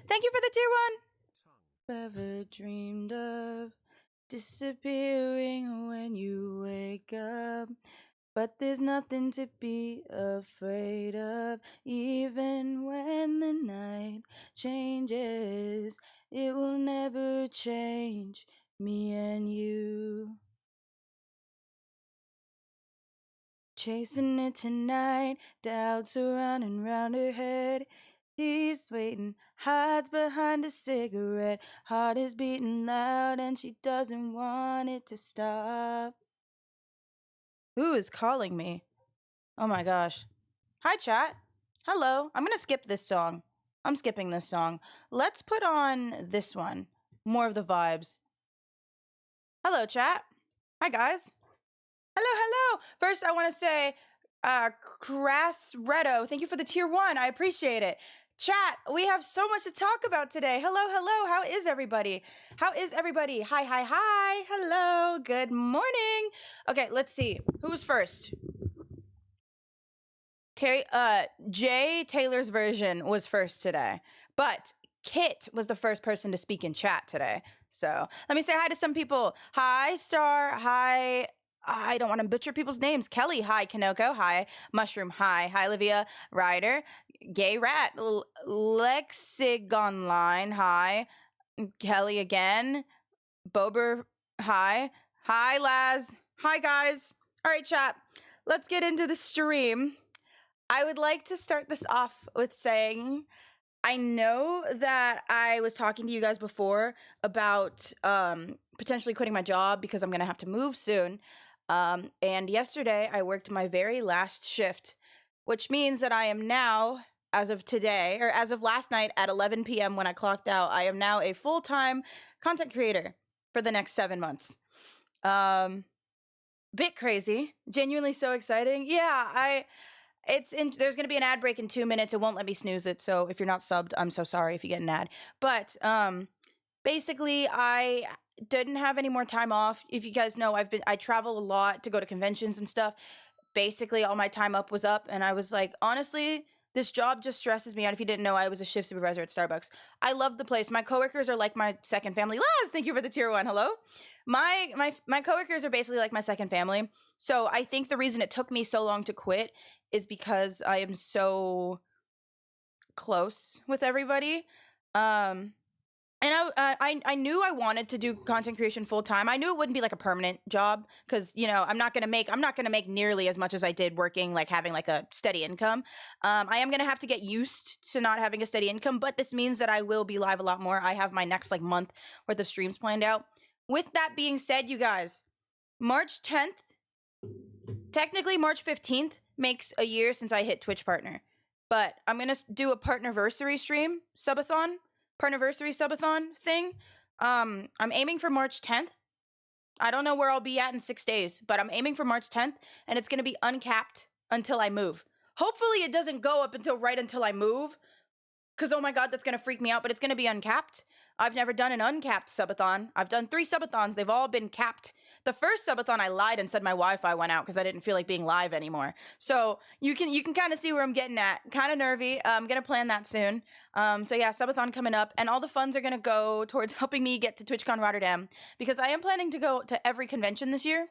Thank you for the tier 1. Ever dreamed of disappearing when you wake up? But there's nothing to be afraid of, even when the night changes. It will never change me and you. Chasing it tonight, doubts are running round her head. He's waiting, hides behind a cigarette. Heart is beating loud and she doesn't want it to stop. Who is calling me? Oh my gosh. Hi, chat. Hello. I'm gonna skip this song. I'm skipping this song. Let's put on this one. More of the vibes. Hello, chat. Hi, guys. Hello. First, I want to say, Crass Redo, thank you for the tier 1. I appreciate it. Chat, we have so much to talk about today. Hello. How is everybody? Hi. Hello. Good morning. Okay, let's see. Who was first? Jay Taylor's version was first today, but Kit was the first person to speak in chat today. So let me say hi to some people. Hi, Star. Hi. I don't want to butcher people's names. Kelly. Hi. Kanoko. Hi. Mushroom. Hi. Olivia. Ryder. Gay Rat. Lexigonline. Hi. Kelly again. Bober. Hi. Hi, Laz. Hi, guys. All right, chat. Let's get into the stream. I would like to start this off with saying, I know that I was talking to you guys before about potentially quitting my job because I'm going to have to move soon. And yesterday I worked my very last shift, which means that I am now, as of today, or as of last night at 11 p.m. when I clocked out, I am now a full-time content creator for the next 7 months. Bit crazy, genuinely so exciting. Yeah, there's going to be an ad break in 2 minutes. It won't let me snooze it. So if you're not subbed, I'm so sorry if you get an ad. But basically, I didn't have any more time off. If you guys know, I travel a lot to go to conventions and stuff. Basically, all my time up was up. And I was like, honestly, this job just stresses me out. If you didn't know, I was a shift supervisor at Starbucks. I love the place. My coworkers are like my second family. Laz, thank you for the tier 1. Hello. My coworkers are basically like my second family. So I think the reason it took me so long to quit is because I am so close with everybody. And I knew I wanted to do content creation full time. I knew it wouldn't be like a permanent job because I'm not gonna make nearly as much as I did working, like having like a steady income. I am gonna have to get used to not having a steady income, but this means that I will be live a lot more. I have my next like month worth of streams planned out. With that being said, you guys, March 10th, technically March 15th makes a year since I hit Twitch partner, but I'm gonna do a partnerversary stream subathon. Partnerversary subathon thing. I'm aiming for March 10th. I don't know where I'll be at in 6 days, but I'm aiming for March 10th, and it's gonna be uncapped until I move. Hopefully it doesn't go up until I move, because oh my god, that's gonna freak me out, but it's gonna be uncapped. I've never done an uncapped subathon. I've done 3 subathons. They've all been capped. The first subathon, I lied and said my Wi-Fi went out because I didn't feel like being live anymore. So you can kind of see where I'm getting at. Kind of nervy. I'm gonna plan that soon. So yeah, subathon coming up, and all the funds are gonna go towards helping me get to TwitchCon Rotterdam because I am planning to go to every convention this year.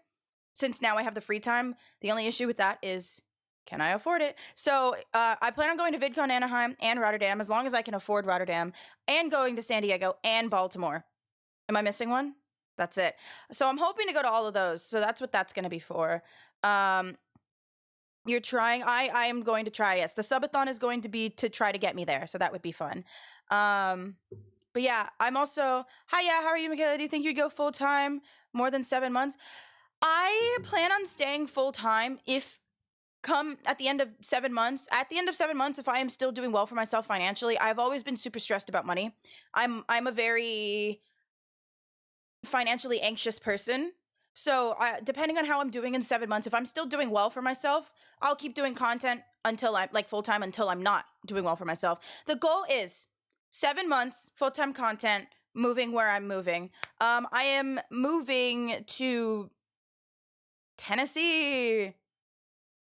Since now I have the free time, the only issue with that is, can I afford it? So I plan on going to VidCon Anaheim and Rotterdam as long as I can afford Rotterdam, and going to San Diego and Baltimore. Am I missing one? That's it. So I'm hoping to go to all of those. So that's what that's going to be for. You're trying. I am going to try. Yes, the subathon is going to be to try to get me there. So that would be fun. But yeah, I'm also. Hi, yeah. How are you, Michaela? Do you think you'd go full time more than 7 months? I plan on staying full time if come at the end of 7 months. At the end of 7 months, if I am still doing well for myself financially, I've always been super stressed about money. I'm a very financially anxious person. So depending on how I'm doing in 7 months, if I'm still doing well for myself, I'll keep doing content until I'm like full time, until I'm not doing well for myself. The goal is 7 months, full time content, moving where I'm moving. I am moving to Tennessee.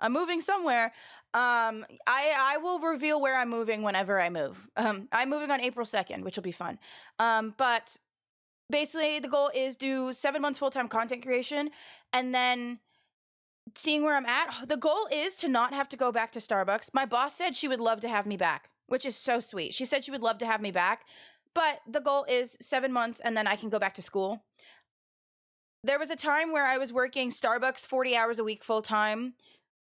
I'm moving somewhere. I will reveal where I'm moving whenever I move. I'm moving on April 2nd, which will be fun. But basically the goal is do 7 months full-time content creation and then seeing where I'm at. The goal is to not have to go back to Starbucks. My boss said she would love to have me back, which is so sweet. She said she would love to have me back, but the goal is 7 months and then I can go back to school. There was a time where I was working Starbucks 40 hours a week full time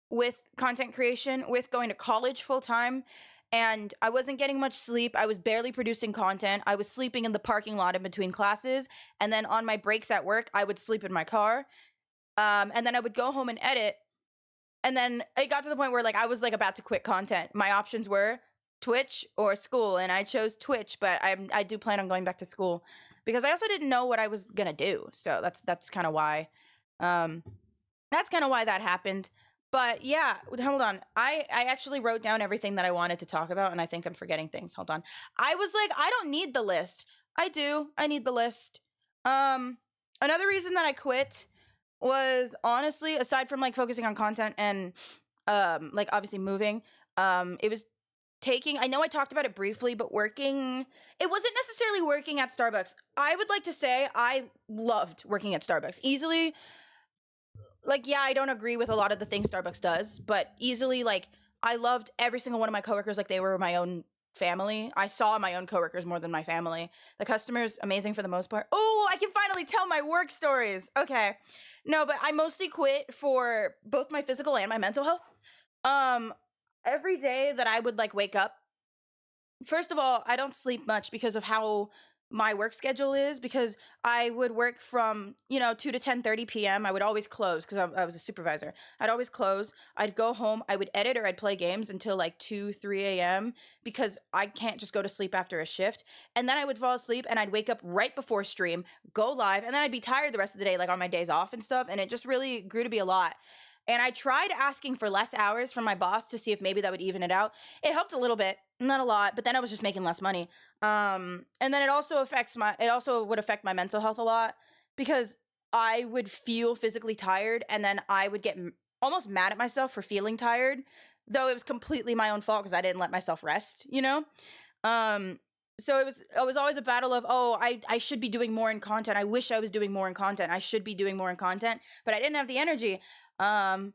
with content creation, with going to college full time, and I wasn't getting much sleep. I was barely producing content. I was sleeping in the parking lot in between classes, and then on my breaks at work, I would sleep in my car. And then I would go home and edit. And then it got to the point where like I was like about to quit content. My options were Twitch or school, and I chose Twitch, but I do plan on going back to school because I also didn't know what I was gonna do. So that's kind of why. Um, that's kind of why that happened. But yeah, hold on. I actually wrote down everything that I wanted to talk about, and I think I'm forgetting things. Hold on. I was like, I don't need the list. I do. I need the list. Another reason that I quit was honestly, aside from like focusing on content and like obviously moving, it was taking, I know I talked about it briefly, but working, it wasn't necessarily working at Starbucks. I would like to say I loved working at Starbucks. Easily, like, yeah, I don't agree with a lot of the things Starbucks does, but easily, like, I loved every single one of my coworkers like they were my own family. I saw my own coworkers more than my family. The customers, amazing for the most part. Oh, I can finally tell my work stories. Okay. No, but I mostly quit for both my physical and my mental health. Um, every day that I would like wake up, first of all, I don't sleep much because of how my work schedule is, because I would work from 2 to 10:30 p.m. I would always close because I was a supervisor. I'd always close. I'd go home. I would edit or I'd play games until like 2 3 a.m. because I can't just go to sleep after a shift. And then I would fall asleep and I'd wake up right before stream, go live, and then I'd be tired the rest of the day, like on my days off and stuff. And it just really grew to be a lot. And I tried asking for less hours from my boss to see if maybe that would even it out. It helped a little bit, not a lot, but then I was just making less money. And then it also would affect my mental health a lot because I would feel physically tired and then I would get almost mad at myself for feeling tired, though it was completely my own fault because I didn't let myself rest, you know? So it was always a battle of, oh, I should be doing more in content. I wish I was doing more in content. I should be doing more in content, but I didn't have the energy. Um,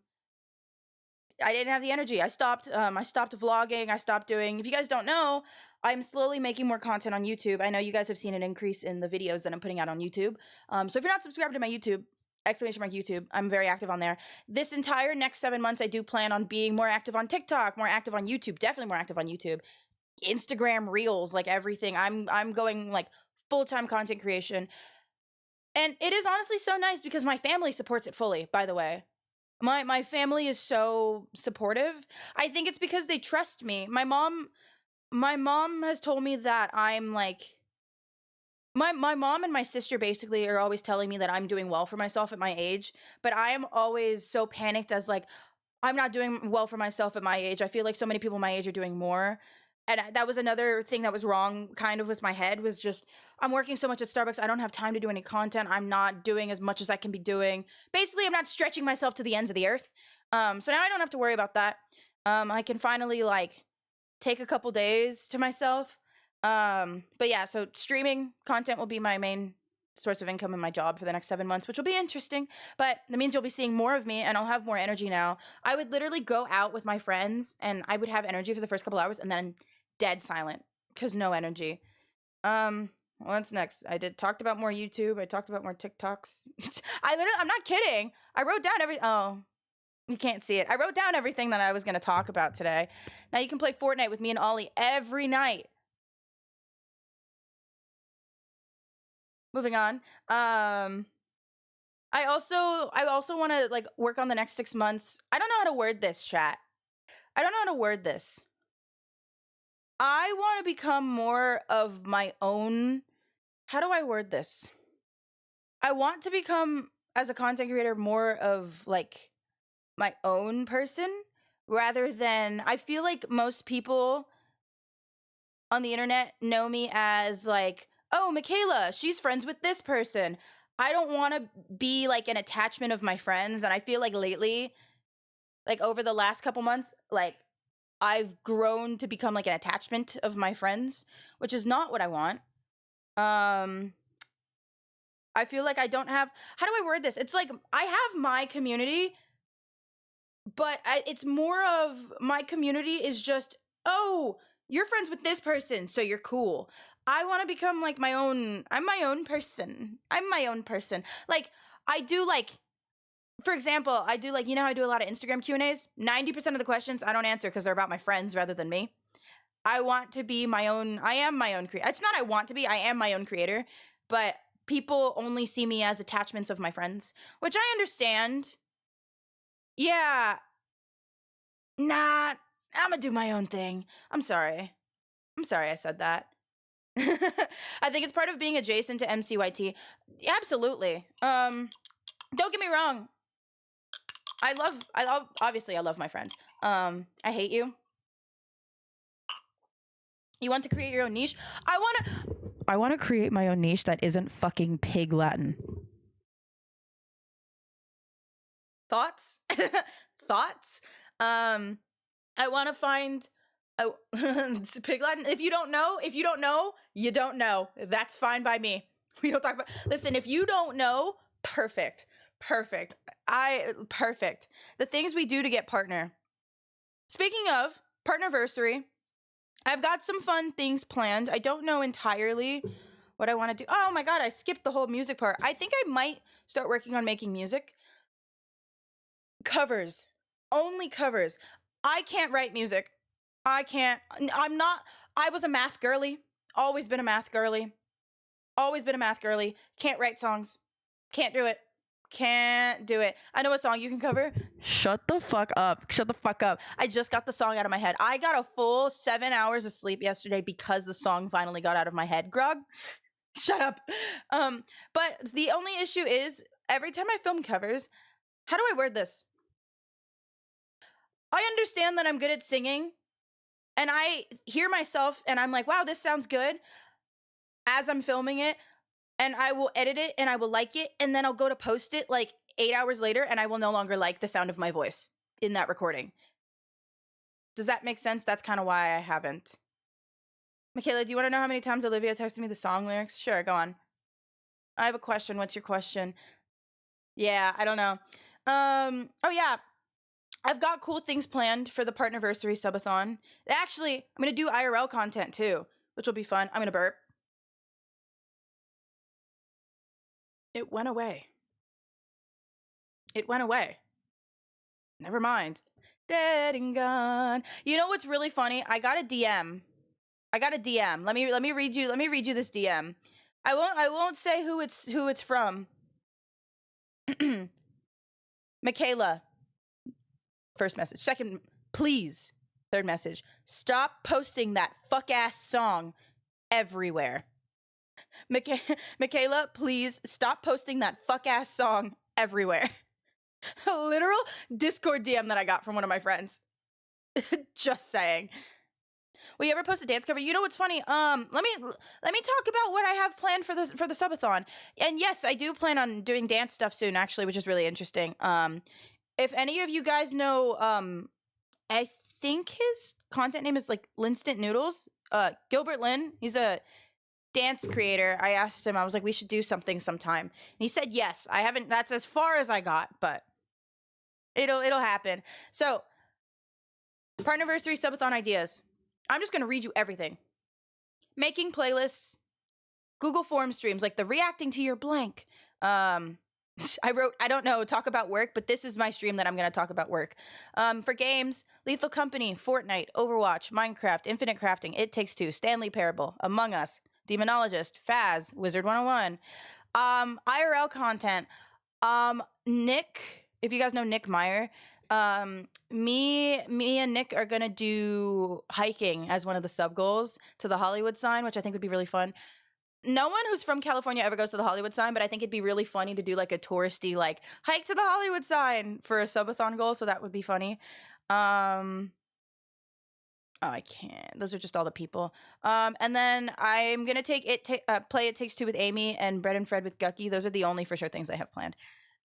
I didn't have the energy. I stopped vlogging. I stopped doing, if you guys don't know, I'm slowly making more content on YouTube. I know you guys have seen an increase in the videos that I'm putting out on YouTube. So if you're not subscribed to my YouTube, exclamation mark YouTube, I'm very active on there. This entire next 7 months, I do plan on being more active on TikTok, more active on YouTube, definitely more active on YouTube, Instagram Reels, like everything. I'm going like full-time content creation. And it is honestly so nice because my family supports it fully, by the way. My family is so supportive. I think it's because they trust me. My mom has told me that I'm like, my mom and my sister basically are always telling me that I'm doing well for myself at my age, but I am always so panicked as like I'm not doing well for myself at my age. I feel like so many people my age are doing more. And that was another thing that was wrong kind of with my head, was just I'm working so much at Starbucks. I don't have time to do any content. I'm not doing as much as I can be doing. Basically, I'm not stretching myself to the ends of the earth. So now I don't have to worry about that. I can finally like take a couple days to myself. But yeah, so streaming content will be my main source of income in my job for the next 7 months, which will be interesting. But that means you'll be seeing more of me and I'll have more energy now. I would literally go out with my friends and I would have energy for the first couple hours and then dead silent because no energy. What's next? I talked about more YouTube. I talked about more TikToks. I'm not kidding. I wrote down oh, you can't see it. I wrote down everything that I was going to talk about today. Now you can play Fortnite with me and Ollie every night. Moving on. I also want to like work on the next 6 months. I don't know how to word this, chat. I don't know how to word this. I want to become more of my own. How do I word this? I want to become, as a content creator, more of like my own person rather than, I feel like most people on the internet know me as like, oh, Michaela, she's friends with this person. I don't want to be like an attachment of my friends. And I feel like lately, like over the last couple months, like I've grown to become like an attachment of my friends, which is not what I want. Um I feel like I don't have, how do I word this? It's like I have my community, but it's more of my community is just, oh, you're friends with this person, so you're cool. I want to become like my own, I'm my own person. I'm my own person. Like, I do like, for example, I do like, you know how I do a lot of Instagram Q&As? 90% of the questions I don't answer because they're about my friends rather than me. I want to be my own, I am my own creator. It's not I want to be, I am my own creator, but people only see me as attachments of my friends, which I understand. Yeah, nah, I'm gonna do my own thing. I'm sorry. I'm sorry I said that. I think it's part of being adjacent to MCYT. Absolutely. Don't get me wrong. Obviously I love my friends. I hate you. You want to create your own niche? I want to create my own niche that isn't fucking pig Latin. Thoughts? Thoughts? I want to find pig Latin. If you don't know, you don't know. That's fine by me. We don't talk about. Listen, if you don't know, perfect. Perfect. Perfect. The things we do to get partner. Speaking of partnerversary, I've got some fun things planned. I don't know entirely what I want to do. Oh my god, I skipped the whole music part. I think I might start working on making music. Covers. Only covers. I can't write music. I can't. I'm not. I was a math girly. Always been a math girly. Always been a math girly. Can't write songs. Can't do it. Can't do it. I know a song you can cover. Shut the fuck up. Shut the fuck up. I just got the song out of my head. I got a full 7 hours of sleep yesterday because the song finally got out of my head. Grog, shut up. But the only issue is every time I film covers, how do I word this? I understand that I'm good at singing, and I hear myself and I'm like, wow, this sounds good as I'm filming it, and I will edit it and I will like it, and then I'll go to post it like 8 hours later and I will no longer like the sound of my voice in that recording. Does that make sense? That's kind of why I haven't. Michaela, do you want to know how many times Olivia texted me the song lyrics? Sure, go on. I have a question. What's your question? Yeah, I don't know. Oh yeah. I've got cool things planned for the Partnerversary subathon. Actually, I'm going to do IRL content too, which will be fun. I'm going to burp. It went away. It went away. Never mind. Dead and gone. You know what's really funny? I got a DM. Let me read you this DM. I won't say who it's from. Michaela. First message. Second, please. Third message. Stop posting that fuck ass song everywhere. Michaela, please stop posting that fuck ass song everywhere. A literal Discord DM that I got from one of my friends. Just saying. Will you ever post a dance cover? You know what's funny? Let me talk about what I have planned for the subathon. And yes, I do plan on doing dance stuff soon, actually, which is really interesting. If any of you guys know, I think his content name is like Linstant Noodles. Gilbert Lynn. He's a dance creator. I asked him, I was like, we should do something sometime. And he said yes. I haven't, that's as far as I got, but it'll happen. So, Partnerversary subathon ideas. I'm just gonna read you everything. Making playlists, Google Form streams, like the reacting to your blank. I wrote, I don't know, talk about work, but this is my stream that I'm gonna talk about work. For games, Lethal Company, Fortnite, Overwatch, Minecraft, Infinite Crafting, It Takes Two, Stanley Parable, Among Us, Demonologist, Faz, Wizard 101. IRL content. Nick, if you guys know Nick Meyer, me and Nick are gonna do hiking as one of the sub goals to the Hollywood sign, which I think would be really fun. No one who's from California ever goes to the Hollywood sign, but I think it'd be really funny to do like a touristy like hike to the Hollywood sign for a subathon goal, so that would be funny. Oh, I can't. Those are just all the people. And then I'm gonna play It Takes Two with Amy and Bread and Fred with Gucky. Those are the only for sure things I have planned.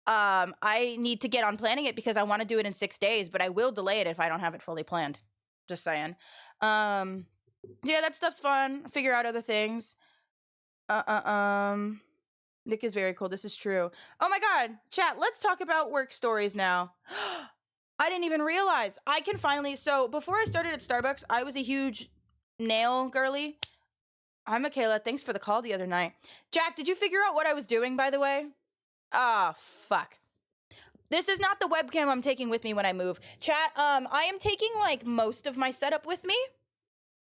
I need to get on planning it because I want to do it in 6 days, but I will delay it if I don't have it fully planned. Just saying. Yeah, that stuff's fun. Figure out other things. Nick is very cool. This is true. Oh my god, chat, let's talk about work stories now. I didn't even realize. I can finally, so before I started at Starbucks, I was a huge nail girly. Hi, Michaela. Thanks for the call the other night. Jack, did you figure out what I was doing, by the way? Ah, fuck. This is not the webcam I'm taking with me when I move. Chat, I am taking, like, most of my setup with me.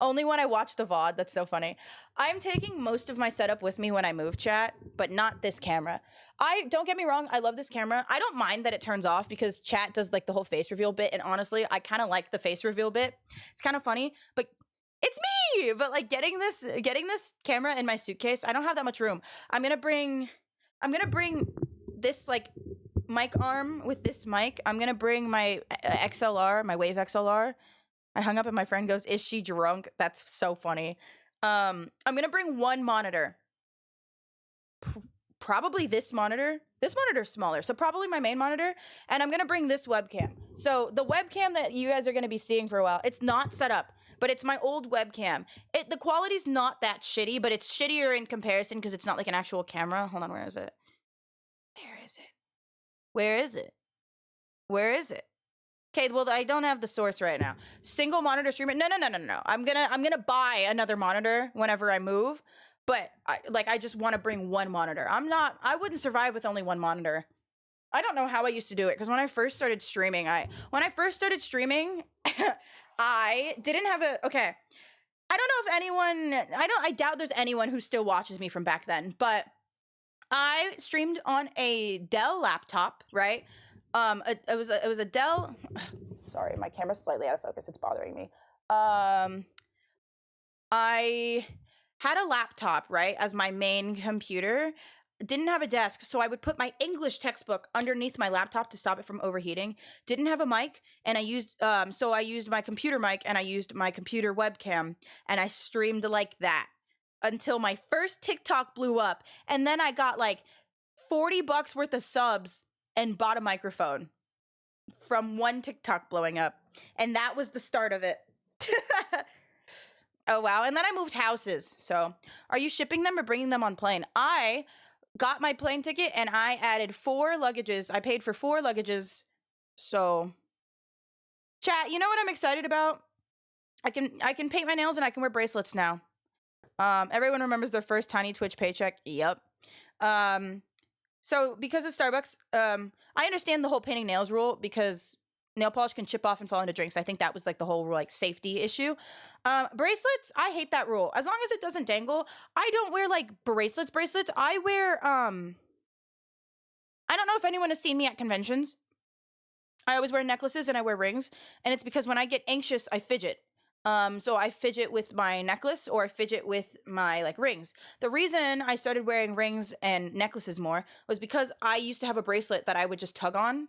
Only when I watch the VOD. That's so funny. I'm taking most of my setup with me when I move, chat, but not this camera. Don't get me wrong, I love this camera. I don't mind that it turns off because chat does, like, the whole face reveal bit, and honestly, I kind of like the face reveal bit. It's kind of funny, but it's me! But, like, getting this camera in my suitcase, I don't have that much room. I'm gonna bring this, like, mic arm with this mic. I'm gonna bring my XLR, my Wave XLR. I hung up and my friend goes, "Is she drunk?" That's so funny. I'm gonna bring one monitor. Probably this monitor. This monitor's smaller, so probably my main monitor. And I'm gonna bring this webcam. So the webcam that you guys are gonna be seeing for a while, it's not set up, but it's my old webcam. The quality's not that shitty, but it's shittier in comparison because it's not like an actual camera. Hold on, where is it? Where is it? Where is it? Where is it? Okay, well, I don't have the source right now. Single monitor streamer? No. I'm gonna buy another monitor whenever I move, but I just want to bring one monitor. I wouldn't survive with only one monitor. I don't know how I used to do it because when I first started streaming, I didn't have okay. I don't know if anyone, I doubt there's anyone who still watches me from back then, but I streamed on a Dell laptop, right? It was a Dell. Sorry, my camera's slightly out of focus. It's bothering me. I had a laptop, right, as my main computer. Didn't have a desk, so I would put my English textbook underneath my laptop to stop it from overheating. Didn't have a mic, and I used my computer mic and I used my computer webcam, and I streamed like that until my first TikTok blew up, and then I got like $40 worth of subs and bought a microphone from one TikTok blowing up. And that was the start of it. Oh, wow. And then I moved houses. So are you shipping them or bringing them on plane? I got my plane ticket and I added 4 luggages. I paid for 4 luggages. So chat, you know what I'm excited about? I can paint my nails and I can wear bracelets now. Everyone remembers their first tiny Twitch paycheck. Yep. So because of Starbucks, I understand the whole painting nails rule because nail polish can chip off and fall into drinks. I think that was like the whole like safety issue. Bracelets, I hate that rule. As long as it doesn't dangle, I don't wear like bracelets. I wear, I don't know if anyone has seen me at conventions. I always wear necklaces and I wear rings. And it's because when I get anxious, I fidget. So I fidget with my necklace or I fidget with my like rings. The reason I started wearing rings and necklaces more was because I used to have a bracelet that I would just tug on,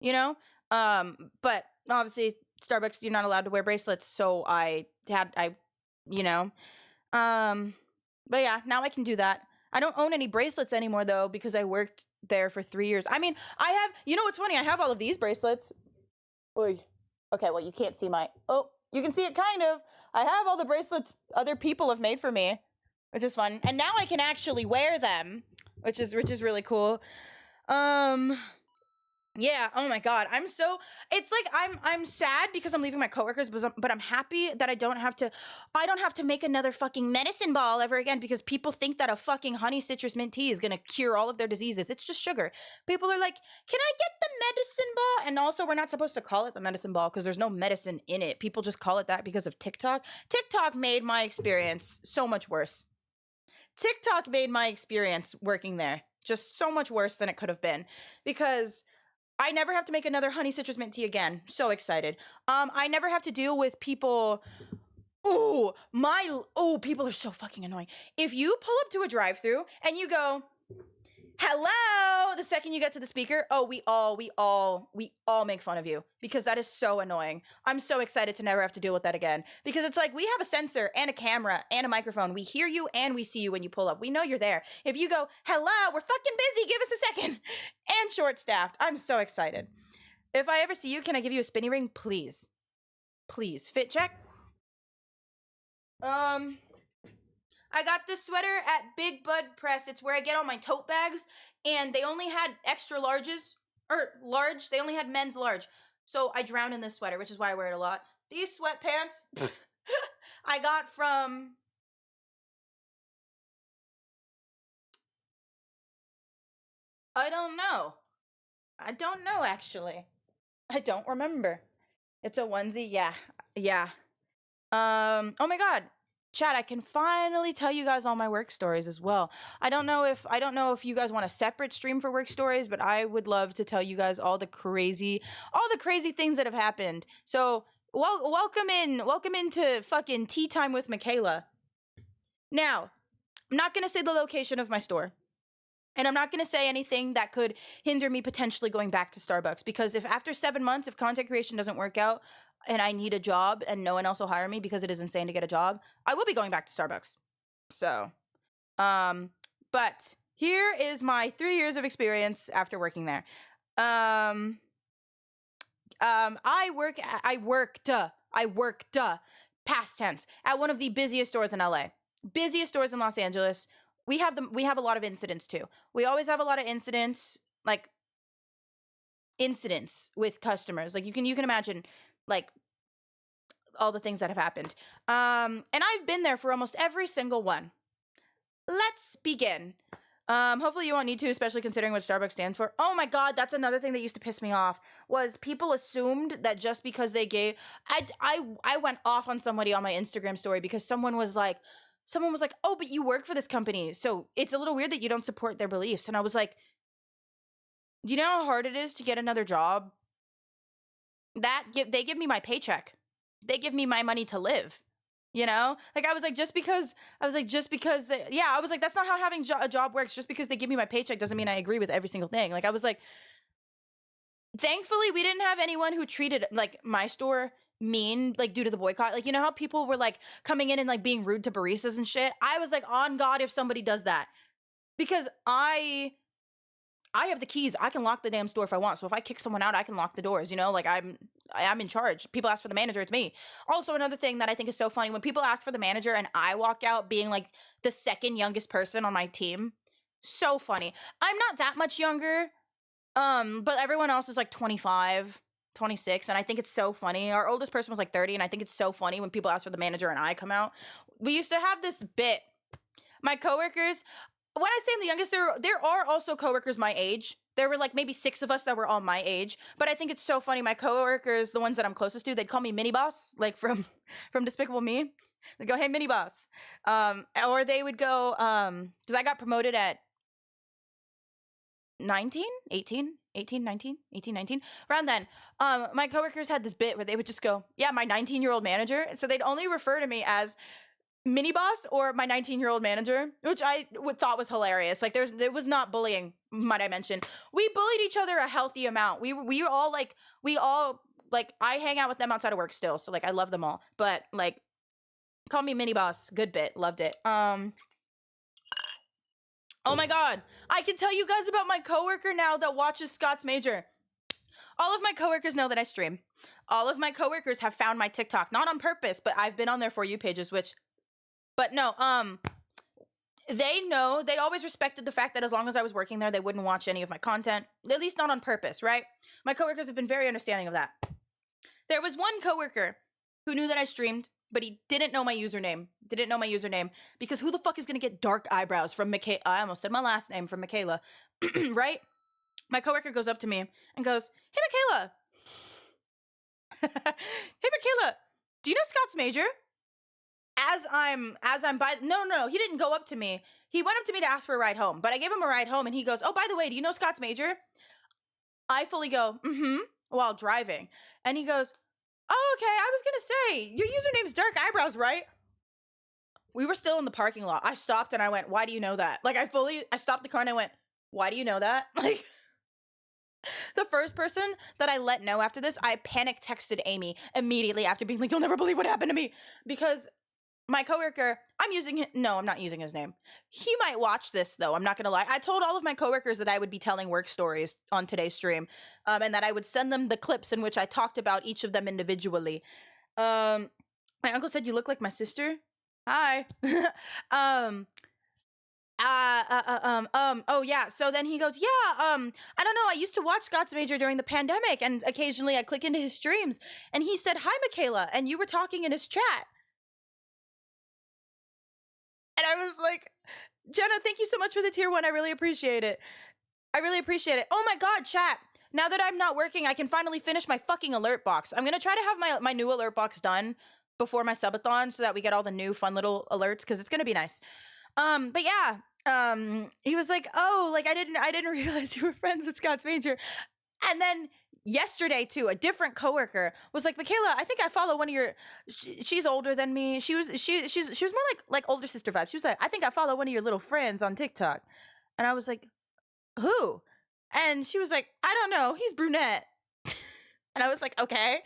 you know? But obviously Starbucks, you're not allowed to wear bracelets. So you know, but yeah, now I can do that. I don't own any bracelets anymore though, because I worked there for 3 years. I mean, I have, you know what's funny? I have all of these bracelets. Oy. Okay, well, you can't see you can see it kind of. I have all the bracelets other people have made for me, which is fun. And now I can actually wear them, which is really cool. Yeah, oh my god. It's like I'm sad because I'm leaving my coworkers, but I'm happy that I don't have to make another fucking medicine ball ever again because people think that a fucking honey citrus mint tea is going to cure all of their diseases. It's just sugar. People are like, "Can I get the medicine ball?" And also, we're not supposed to call it the medicine ball because there's no medicine in it. People just call it that because of TikTok. TikTok made my experience so much worse. TikTok made my experience working there just so much worse than it could have been because I never have to make another honey citrus mint tea again. So excited. I never have to deal with people. People are so fucking annoying. If you pull up to a drive-thru and you go, hello, the second you get to the speaker, oh, we all make fun of you because that is so annoying. I'm so excited to never have to deal with that again because it's like we have a sensor and a camera and a microphone. We hear you and we see you when you pull up. We know you're there. If you go, hello, we're fucking busy, give us a second, and short-staffed. I'm so excited. If I ever see you, can I give you a spinny ring? Please. Please. Fit check. I got this sweater at Big Bud Press. It's where I get all my tote bags, and they only had extra larges, or large. They only had men's large. So I drowned in this sweater, which is why I wear it a lot. These sweatpants I got from... I don't know. I don't know, actually. I don't remember. It's a onesie. Yeah. Yeah. Oh my god. Chat, I can finally tell you guys all my work stories as well. I don't know if you guys want a separate stream for work stories, but I would love to tell you guys all the crazy things that have happened. So, welcome into fucking tea time with Michaela. Now, I'm not going to say the location of my store. And I'm not going to say anything that could hinder me potentially going back to Starbucks, because if after 7 months, if content creation doesn't work out and I need a job and no one else will hire me because it is insane to get a job, I will be going back to Starbucks. So, but here is my 3 years of experience after working there. I worked past tense at one of the busiest stores in LA, busiest stores in Los Angeles. We have a lot of incidents too. We always have a lot of incidents with customers. Like you can imagine like all the things that have happened. And I've been there for almost every single one. Let's begin. Hopefully you won't need to, especially considering what Starbucks stands for. Oh my god, that's another thing that used to piss me off, was people assumed that just because they gave... I went off on somebody on my Instagram story because someone was like, oh, but you work for this company, so it's a little weird that you don't support their beliefs. And I was like, do you know how hard it is to get another job? They give me my paycheck. They give me my money to live. You know? Like, I was like, that's not how having a job works. Just because they give me my paycheck doesn't mean I agree with every single thing. Like, I was like, thankfully, we didn't have anyone who treated, like, my store mean, like, due to the boycott. Like, you know how people were, like, coming in and, like, being rude to baristas and shit? I was like, on God, if somebody does that. Because I have the keys. I can lock the damn store if I want. So if I kick someone out, I can lock the doors, you know? Like, I'm in charge. People ask for the manager, it's me. Also, another thing that I think is so funny, when people ask for the manager and I walk out being, like, the second youngest person on my team. So funny. I'm not that much younger, but everyone else is, like, 25, 26, and I think it's so funny. Our oldest person was, like, 30, and I think it's so funny when people ask for the manager and I come out. We used to have this bit. My coworkers... When I say I'm the youngest, there are also coworkers my age. There were like maybe 6 of us that were all my age. But I think it's so funny. My coworkers, the ones that I'm closest to, they'd call me Mini Boss, like from Despicable Me. They'd go, hey, Mini Boss. Or they would go, because I got promoted at 19, 18, 19, around then. My coworkers had this bit where they would just go, yeah, my 19-year-old manager. So they'd only refer to me as Mini Boss or my 19-year-old manager, which I thought was hilarious. Like, there was not bullying, might I mention. We bullied each other a healthy amount. We all I hang out with them outside of work still, so like I love them all. But like, call me Mini Boss, good bit, loved it. Oh my god, I can tell you guys about my coworker now that watches Scott's Major. All of my coworkers know that I stream. All of my coworkers have found my TikTok, not on purpose, but I've been on their For You pages, which... But no, they know, they always respected the fact that as long as I was working there, they wouldn't watch any of my content, at least not on purpose, right? My coworkers have been very understanding of that. There was one coworker who knew that I streamed, but he didn't know my username. Because who the fuck is gonna get dark eyebrows from Michaela? I almost said my last name, from Michaela, right? My coworker goes up to me and goes, hey, Michaela. Hey, Michaela, do you know Scott's Major? As I'm by... No, he didn't go up to me. He went up to me to ask for a ride home, but I gave him a ride home, and he goes, oh, by the way, do you know Scott's Major? I fully go, while driving. And he goes, oh, okay, I was gonna say, your username's Dark Eyebrows, right? We were still in the parking lot. I stopped and I went, why do you know that? Like, I stopped the car and I went, Why do you know that? Like, the first person that I let know after this, I panic texted Amy immediately after being like, you'll never believe what happened to me. Because my coworker, I'm not using his name. He might watch this though. I'm not gonna lie. I told all of my coworkers that I would be telling work stories on today's stream, and that I would send them the clips in which I talked about each of them individually. My uncle said, "You look like my sister." Hi. um. Oh yeah. So then he goes, yeah. I don't know. I used to watch Scott's Major during the pandemic, and occasionally I click into his streams. And he said, "Hi, Michaela," and you were talking in his chat. And I was like, Jenna, thank you so much for the tier 1. I really appreciate it. I really appreciate it. Oh my God, chat. Now that I'm not working, I can finally finish my fucking alert box. I'm going to try to have my new alert box done before my subathon so that we get all the new fun little alerts, because it's going to be nice. But yeah, he was like, oh, like I didn't realize you were friends with Scott's Major. And then yesterday too, a different coworker was like, Michaela, I think I follow one of your, she's older than me. She's more like older sister vibes. She was like, I think I follow one of your little friends on TikTok. And I was like, who? And she was like, I don't know. He's brunette. And I was like, okay.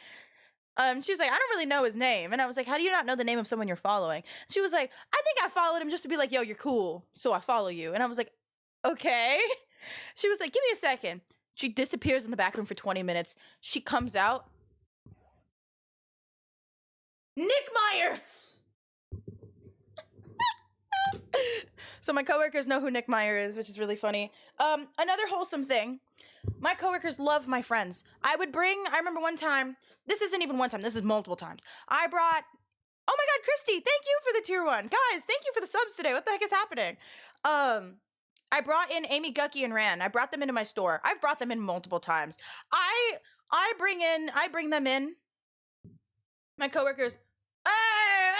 She was like, I don't really know his name. And I was like, how do you not know the name of someone you're following? She was like, I think I followed him just to be like, yo, you're cool, so I follow you. And I was like, okay. She was like, give me a second. She disappears in the back room for 20 minutes. She comes out. Nick Meyer! So my coworkers know who Nick Meyer is, which is really funny. Another wholesome thing. My coworkers love my friends. I remember one time, this isn't even one time, this is multiple times. Oh my God, Christy, thank you for the tier 1. Guys, thank you for the subs today. What the heck is happening? I brought in Amy, Gucky, and Rand. I brought them into my store. I've brought them in multiple times. I bring them in. My coworkers, hey,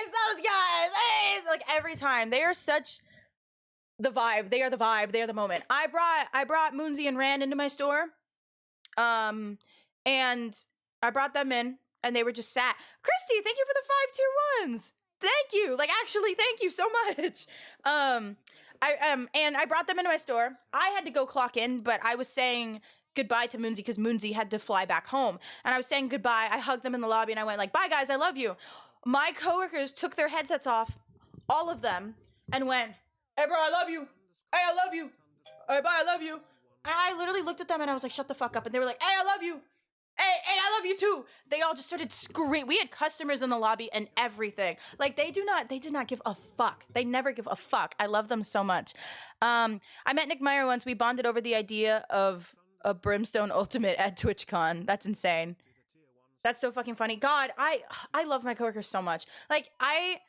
it's those guys, hey, like every time. They are such the vibe. They are the vibe. They are the moment. I brought Moonsy and Rand into my store. And I brought them in, and they were just sat. Christy, thank you for the 5 tier 1s. Thank you. Like, actually, thank you so much. And I brought them into my store. I had to go clock in, but I was saying goodbye to Moonsy because Moonsy had to fly back home. And I was saying goodbye. I hugged them in the lobby, and I went like, bye, guys. I love you. My coworkers took their headsets off, all of them, and went, hey, bro, I love you. Hey, I love you. All right, bye, I love you. And I literally looked at them, and I was like, shut the fuck up. And they were like, hey, I love you. Hey, I love you too. They all just started screaming. We had customers in the lobby and everything. Like, they did not give a fuck. They never give a fuck. I love them so much. I met Nick Meyer once. We bonded over the idea of a Brimstone Ultimate at TwitchCon. That's insane. That's so fucking funny. God, I love my coworkers so much. Like, I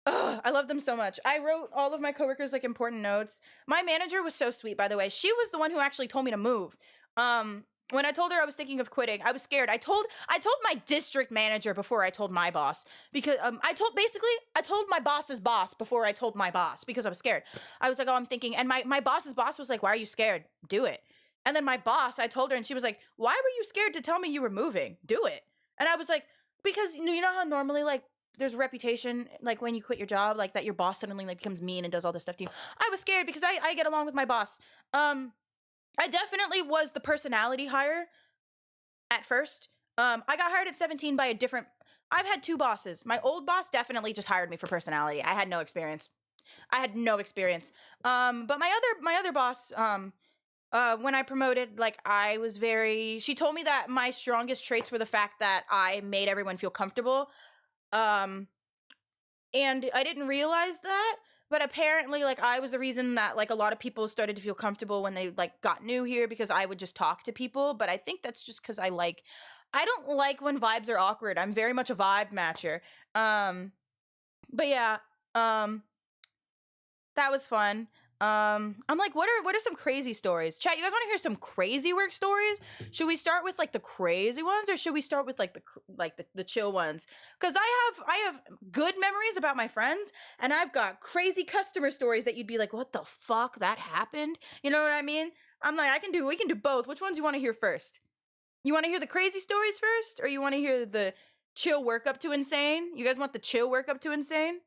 love them so much. I wrote all of my coworkers like important notes. My manager was so sweet, by the way. She was the one who actually told me to move. When I told her I was thinking of quitting, I was scared. I told my district manager before I told my boss, because I told my boss's boss before I told my boss, because I was scared. I was like, oh, I'm thinking, and my boss's boss was like, why are you scared? Do it. And then my boss, I told her, and she was like, why were you scared to tell me you were moving? Do it. And I was like, because you know how normally like there's a reputation, like when you quit your job, like that your boss suddenly like becomes mean and does all this stuff to you. I was scared because I get along with my boss. I definitely was the personality hire at first. I got hired at 17 by I've had 2 bosses. My old boss definitely just hired me for personality. I had no experience. But my other boss, when I promoted, like she told me that my strongest traits were the fact that I made everyone feel comfortable. And I didn't realize that. But apparently, like, I was the reason that, like, a lot of people started to feel comfortable when they, like, got new here, because I would just talk to people. But I think that's just because I don't like when vibes are awkward. I'm very much a vibe matcher. But yeah, that was fun. I'm like, what are some crazy stories? Chat, you guys want to hear some crazy work stories? Should we start with like the crazy ones, or should we start with like the chill ones? Because I have good memories about my friends, and I've got crazy customer stories that you'd be like, what the fuck, that happened? You know what I mean? I'm like, we can do both. Which ones you want to hear first? You want to hear the crazy stories first, or you want to hear the chill work up to insane? You guys want the chill work up to insane?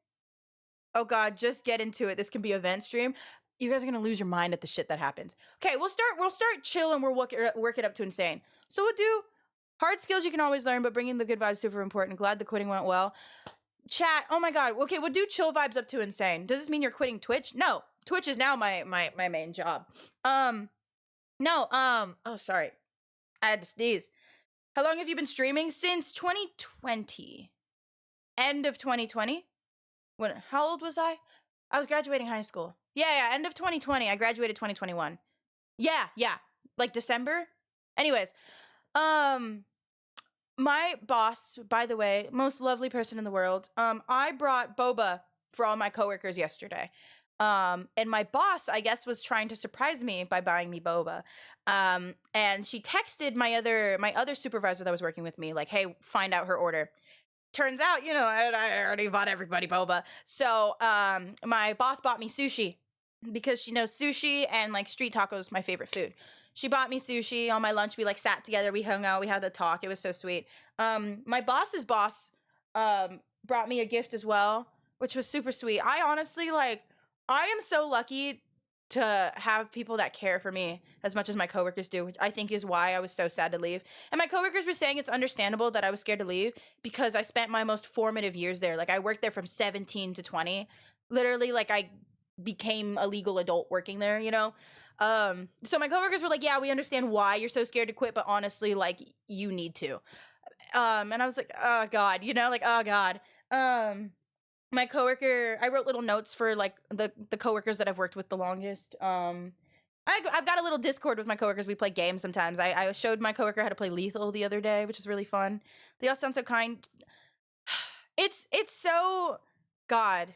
Oh God, just get into it. This can be event stream. you guys are gonna lose your mind at the shit that happens. Okay, we'll start chill and we'll work it up to insane. So we'll do hard skills you can always learn, but bringing the good vibes super important. Glad the quitting went well. Chat. Oh my god. Okay, we'll do chill vibes up to insane. Does this mean you're quitting Twitch? No, Twitch is now my main job. No. Oh, sorry. I had to sneeze. How long have you been streaming? Since 2020. End of 2020. How old was I? I was graduating high school. Yeah, end of 2020. I graduated 2021. Yeah. Like December. Anyways, my boss, by the way, most lovely person in the world. I brought boba for all my coworkers yesterday. And my boss, I guess, was trying to surprise me by buying me boba. And she texted my other supervisor that was working with me, like, hey, find out her order. Turns out, I already bought everybody boba. So my boss bought me sushi because she knows sushi and like street tacos, my favorite food. She bought me sushi on my lunch. We like sat together, we hung out, we had a talk. It was so sweet. My boss's boss brought me a gift as well, which was super sweet. I honestly I am so lucky to have people that care for me as much as my coworkers do, which I think is why I was so sad to leave. And my coworkers were saying it's understandable that I was scared to leave because I spent my most formative years there. Like I worked there from 17 to 20. Literally, like I became a legal adult working there, So my coworkers were like, yeah, we understand why you're so scared to quit, but honestly, like you need to. And I was like, oh God, oh God. My coworker, I wrote little notes for like the coworkers that I've worked with the longest. I've got a little Discord with my coworkers. We play games sometimes. I showed my coworker how to play Lethal the other day, which is really fun. They all sound so kind. It's so God.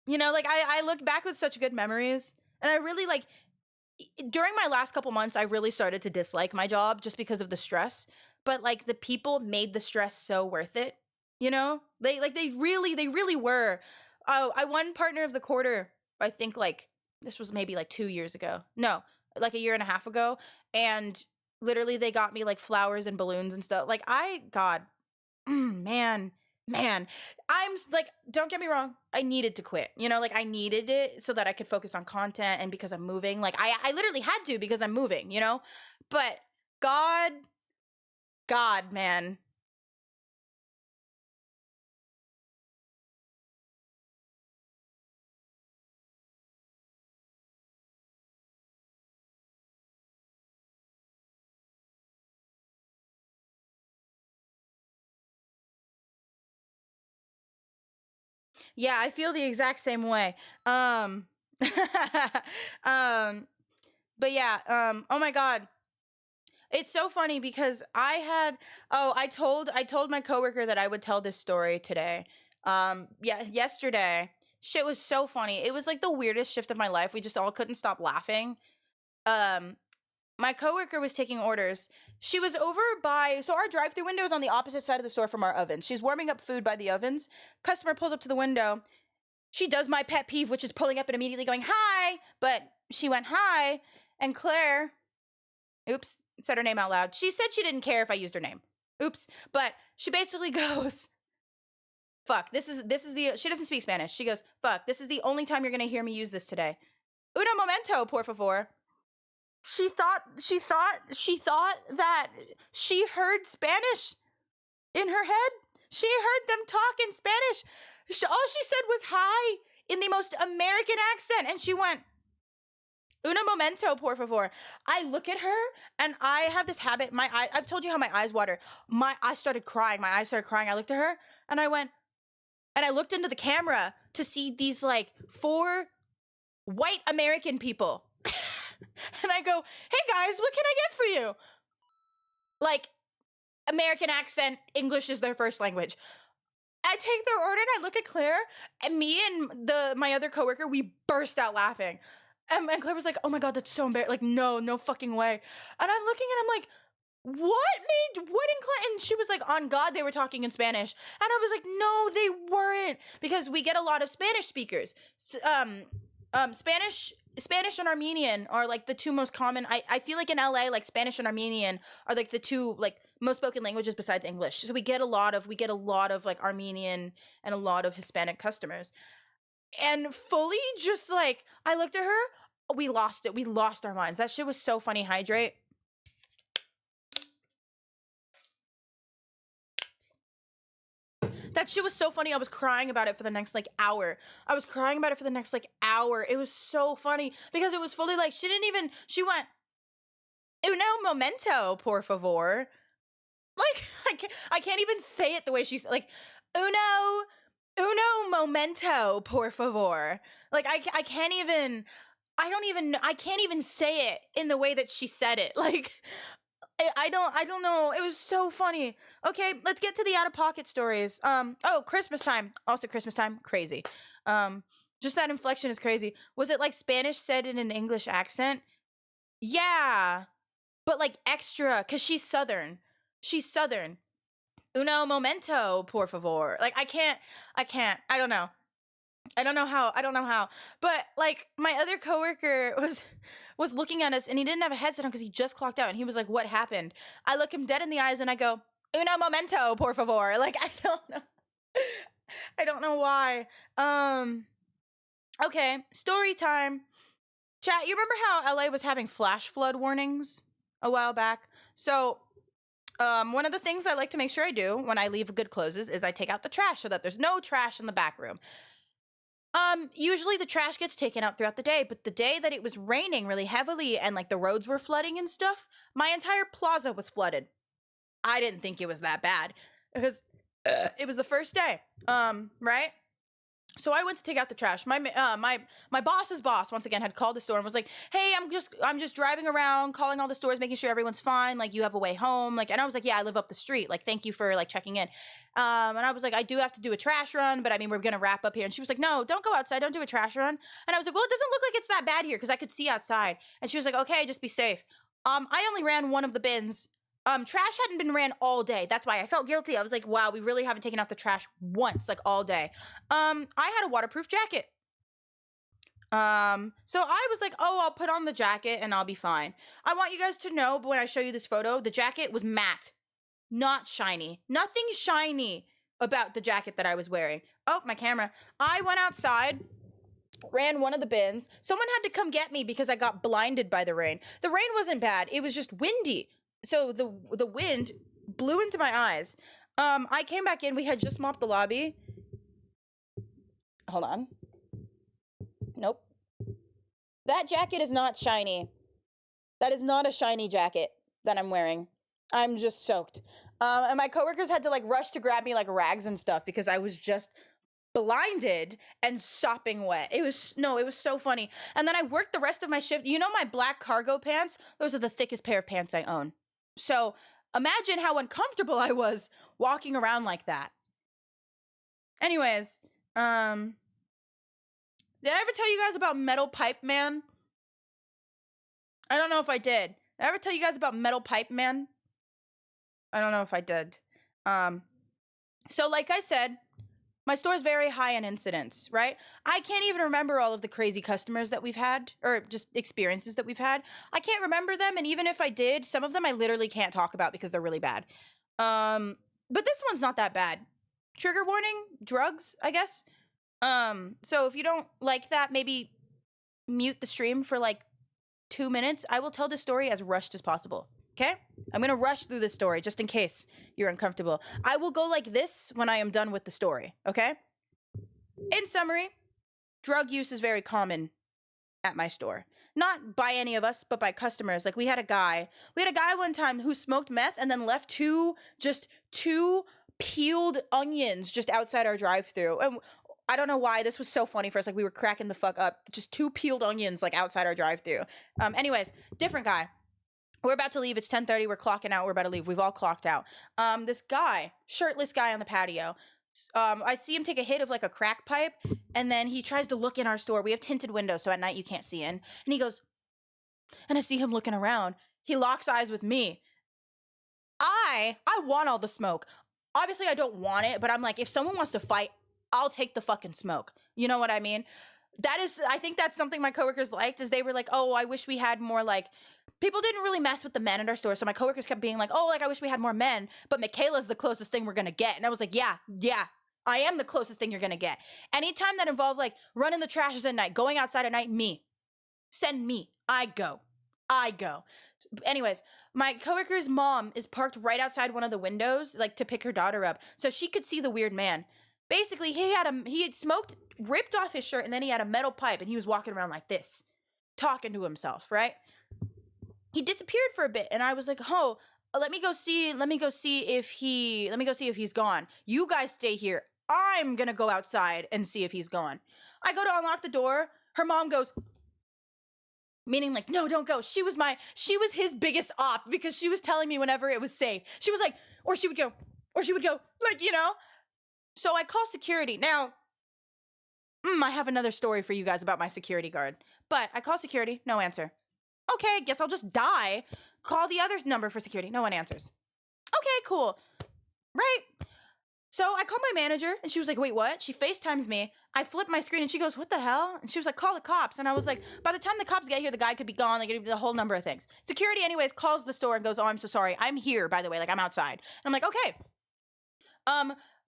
I look back with such good memories, and I really during my last couple months, I really started to dislike my job just because of the stress. But like the people made the stress so worth it. They really were. I won partner of the quarter. I think like this was maybe like 2 years ago. No, like a year and a half ago. And literally they got me like flowers and balloons and stuff. Like man, I'm like, don't get me wrong. I needed to quit. I needed it so that I could focus on content and because I'm moving. Like I literally had to because I'm moving. But God, man. Yeah, I feel the exact same way. Um, but yeah, oh my God. It's so funny because I told my coworker that I would tell this story today. Yeah, yesterday. Shit was so funny. It was like the weirdest shift of my life. We just all couldn't stop laughing. Um, my coworker was taking orders. She was over so our drive-through window is on the opposite side of the store from our ovens. She's warming up food by the ovens. Customer pulls up to the window. She does my pet peeve, which is pulling up and immediately going, hi, but she went, hi, and Claire, oops, said her name out loud. She said she didn't care if I used her name. Oops, but she basically goes, fuck, this is she doesn't speak Spanish. She goes, fuck, this is the only time you're gonna hear me use this today. Uno momento, por favor. She thought that she heard Spanish in her head. She heard them talk in Spanish. All she said was hi in the most American accent. And she went, Uno momento, por favor. I look at her and I have this habit. I've told you how my eyes water. My eyes started crying. I looked at her and I went, and I looked into the camera to see these like 4 white American people. And I go, hey guys, what can I get for you? Like, American accent, English is their first language. I take their order and I look at Claire, and me and my other coworker, we burst out laughing. And Claire was like, oh my God, that's so embarrassing. Like, no fucking way. And I'm looking and I'm like, what in and she was like, on God, they were talking in Spanish. And I was like, no, they weren't. Because we get a lot of Spanish speakers. Spanish and Armenian are like the 2 most common. I feel like in LA, like Spanish and Armenian are like the 2 like most spoken languages besides English. So we get a lot of like Armenian and a lot of Hispanic customers. and fully just like, I looked at her, we lost it. We lost our minds. That shit was so funny. Hydrate. That shit was so funny. I was crying about it for the next like hour. I was crying about it for the next like hour. It was so funny because it was fully like, she went, uno momento, por favor. Like, I can't even say it the way she's like, uno momento, por favor. Like, I can't even, I can't even say it in the way that she said it. Like, I don't know. It was so funny. Okay, let's get to the out of pocket stories. Oh, Christmas time. Also Christmas time, crazy. Just that inflection is crazy. Was it like Spanish said in an English accent? Yeah, but like extra, cause she's Southern. She's Southern. Uno momento, por favor. Like I can't. I don't know. I don't know how. But like my other coworker was looking at us and he didn't have a headset on because he just clocked out and he was like, "What happened?" I look him dead in the eyes and I go, "Uno momento, por favor." Like I don't know. I don't know why. Okay, story time. Chat, you remember how LA was having flash flood warnings a while back? So one of the things I like to make sure I do when I leave good closes is I take out the trash so that there's no trash in the back room. Usually the trash gets taken out throughout the day, but the day that it was raining really heavily and like the roads were flooding and stuff, my entire plaza was flooded. I didn't think it was that bad because it was the first day. Right? So I went to take out the trash. My boss's boss once again had called the store and was like, "Hey, I'm just driving around, calling all the stores, making sure everyone's fine. Like you have a way home." Like, and I was like, "Yeah, I live up the street. Like, thank you for like checking in." And I was like, "I do have to do a trash run, but I mean, we're gonna wrap up here." And she was like, "No, don't go outside. Don't do a trash run." And I was like, "Well, it doesn't look like it's that bad here because I could see outside." And she was like, "Okay, just be safe." I only ran one of the bins. Trash hadn't been ran all day. That's why I felt guilty. I was like, wow, we really haven't taken out the trash once, like all day. I had a waterproof jacket. So I was like, oh, I'll put on the jacket and I'll be fine. I want you guys to know, but when I show you this photo, the jacket was matte, not shiny. Nothing shiny about the jacket that I was wearing. Oh, my camera. I went outside, ran one of the bins. Someone had to come get me because I got blinded by the rain. The rain wasn't bad. It was just windy. So the wind blew into my eyes. I came back in. We had just mopped the lobby. Hold on. Nope. That jacket is not shiny. That is not a shiny jacket that I'm wearing. I'm just soaked. And my coworkers had to like rush to grab me like rags and stuff because I was just blinded and sopping wet. It was so funny. And then I worked the rest of my shift. You know my black cargo pants? Those are the thickest pair of pants I own. So imagine how uncomfortable I was walking around like that. Anyways, did I ever tell you guys about Metal Pipe Man? I don't know if I did. Did I ever tell you guys about Metal Pipe Man? I don't know if I did. So like I said, my store's very high in incidents, right? I can't even remember all of the crazy customers that we've had, or just experiences that we've had. I can't remember them, and even if I did, some of them I literally can't talk about because they're really bad. But this one's not that bad. Trigger warning, drugs, I guess. So if you don't like that, maybe mute the stream for like 2 minutes. I will tell this story as rushed as possible. Okay? I'm gonna rush through this story just in case you're uncomfortable. I will go like this when I am done with the story, okay? In summary, drug use is very common at my store. Not by any of us, but by customers. Like we had a guy one time who smoked meth and then left two peeled onions just outside our drive-thru. And I don't know why this was so funny for us. Like we were cracking the fuck up. Just two peeled onions like outside our drive-thru. Anyways, different guy. We're about to leave. It's 10:30. We're clocking out. We're about to leave. We've all clocked out. This guy, shirtless guy on the patio. I see him take a hit of like a crack pipe, and then he tries to look in our store. We have tinted windows, so at night you can't see in. And he goes, and I see him looking around. He locks eyes with me. I want all the smoke. Obviously, I don't want it, but I'm like, if someone wants to fight, I'll take the fucking smoke. You know what I mean? I think that's something my coworkers liked, is they were like, oh, I wish we had more like, people didn't really mess with the men in our store. So my coworkers kept being like, oh, like I wish we had more men, but Michaela's the closest thing we're going to get. And I was like, yeah. I am the closest thing you're gonna get. Anytime that involves like running the trashes at night, going outside at night, me. Send me. I go. I go. Anyways, my coworker's mom is parked right outside one of the windows, like to pick her daughter up, so she could see the weird man. Basically, he had smoked, ripped off his shirt, and then he had a metal pipe, and he was walking around like this, talking to himself. Right? He disappeared for a bit, and I was like, "Oh, let me go see if he's gone. You guys stay here. I'm gonna go outside and see if he's gone." I go to unlock the door. Her mom goes, meaning like, no, don't go. She was his biggest op because she was telling me whenever it was safe. She was like, or she would go, like, So I call security. Now, I have another story for you guys about my security guard. But I call security, no answer. Okay, guess I'll just die. Call the other number for security, no one answers. Okay, cool. Right? So I called my manager, and she was like, wait, what? She FaceTimes me. I flip my screen, and she goes, what the hell? And she was like, call the cops. And I was like, by the time the cops get here, the guy could be gone. Like, it'd be the whole number of things. Security, anyways, calls the store and goes, oh, I'm so sorry. I'm here, by the way. Like, I'm outside. And I'm like, okay.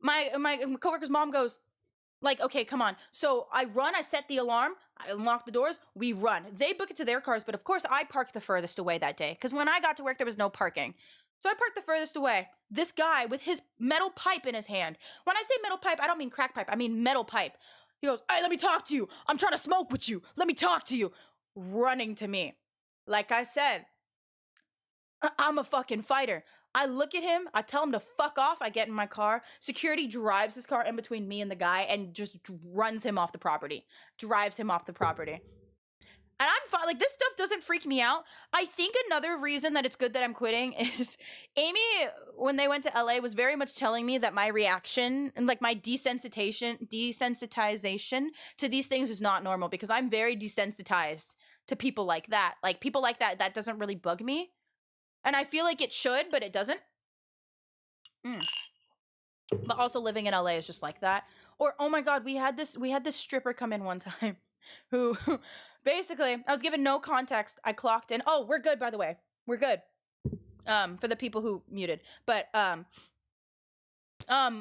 My coworker's mom goes, like, okay, come on. So I run, I set the alarm, I unlock the doors, we run. They book it to their cars, but of course I parked the furthest away that day, because when I got to work, there was no parking. So I parked the furthest away. This guy with his metal pipe in his hand. When I say metal pipe, I don't mean crack pipe, I mean metal pipe. He goes, hey, let me talk to you. I'm trying to smoke with you. Let me talk to you. Running to me. Like I said, I'm a fucking fighter. I look at him, I tell him to fuck off, I get in my car. Security drives his car in between me and the guy and just runs him off the property. Drives him off the property. And I'm fine. Like, this stuff doesn't freak me out. I think another reason that it's good that I'm quitting is Amy, when they went to LA, was very much telling me that my reaction and like my desensitization to these things is not normal, because I'm very desensitized to people like that. Like, people like that doesn't really bug me. And I feel like it should, but it doesn't. But also living in LA is just like that. Or, oh my God, we had this stripper come in one time who basically, I was given no context. I clocked in. Oh, we're good, by the way. We're good. For the people who muted. But,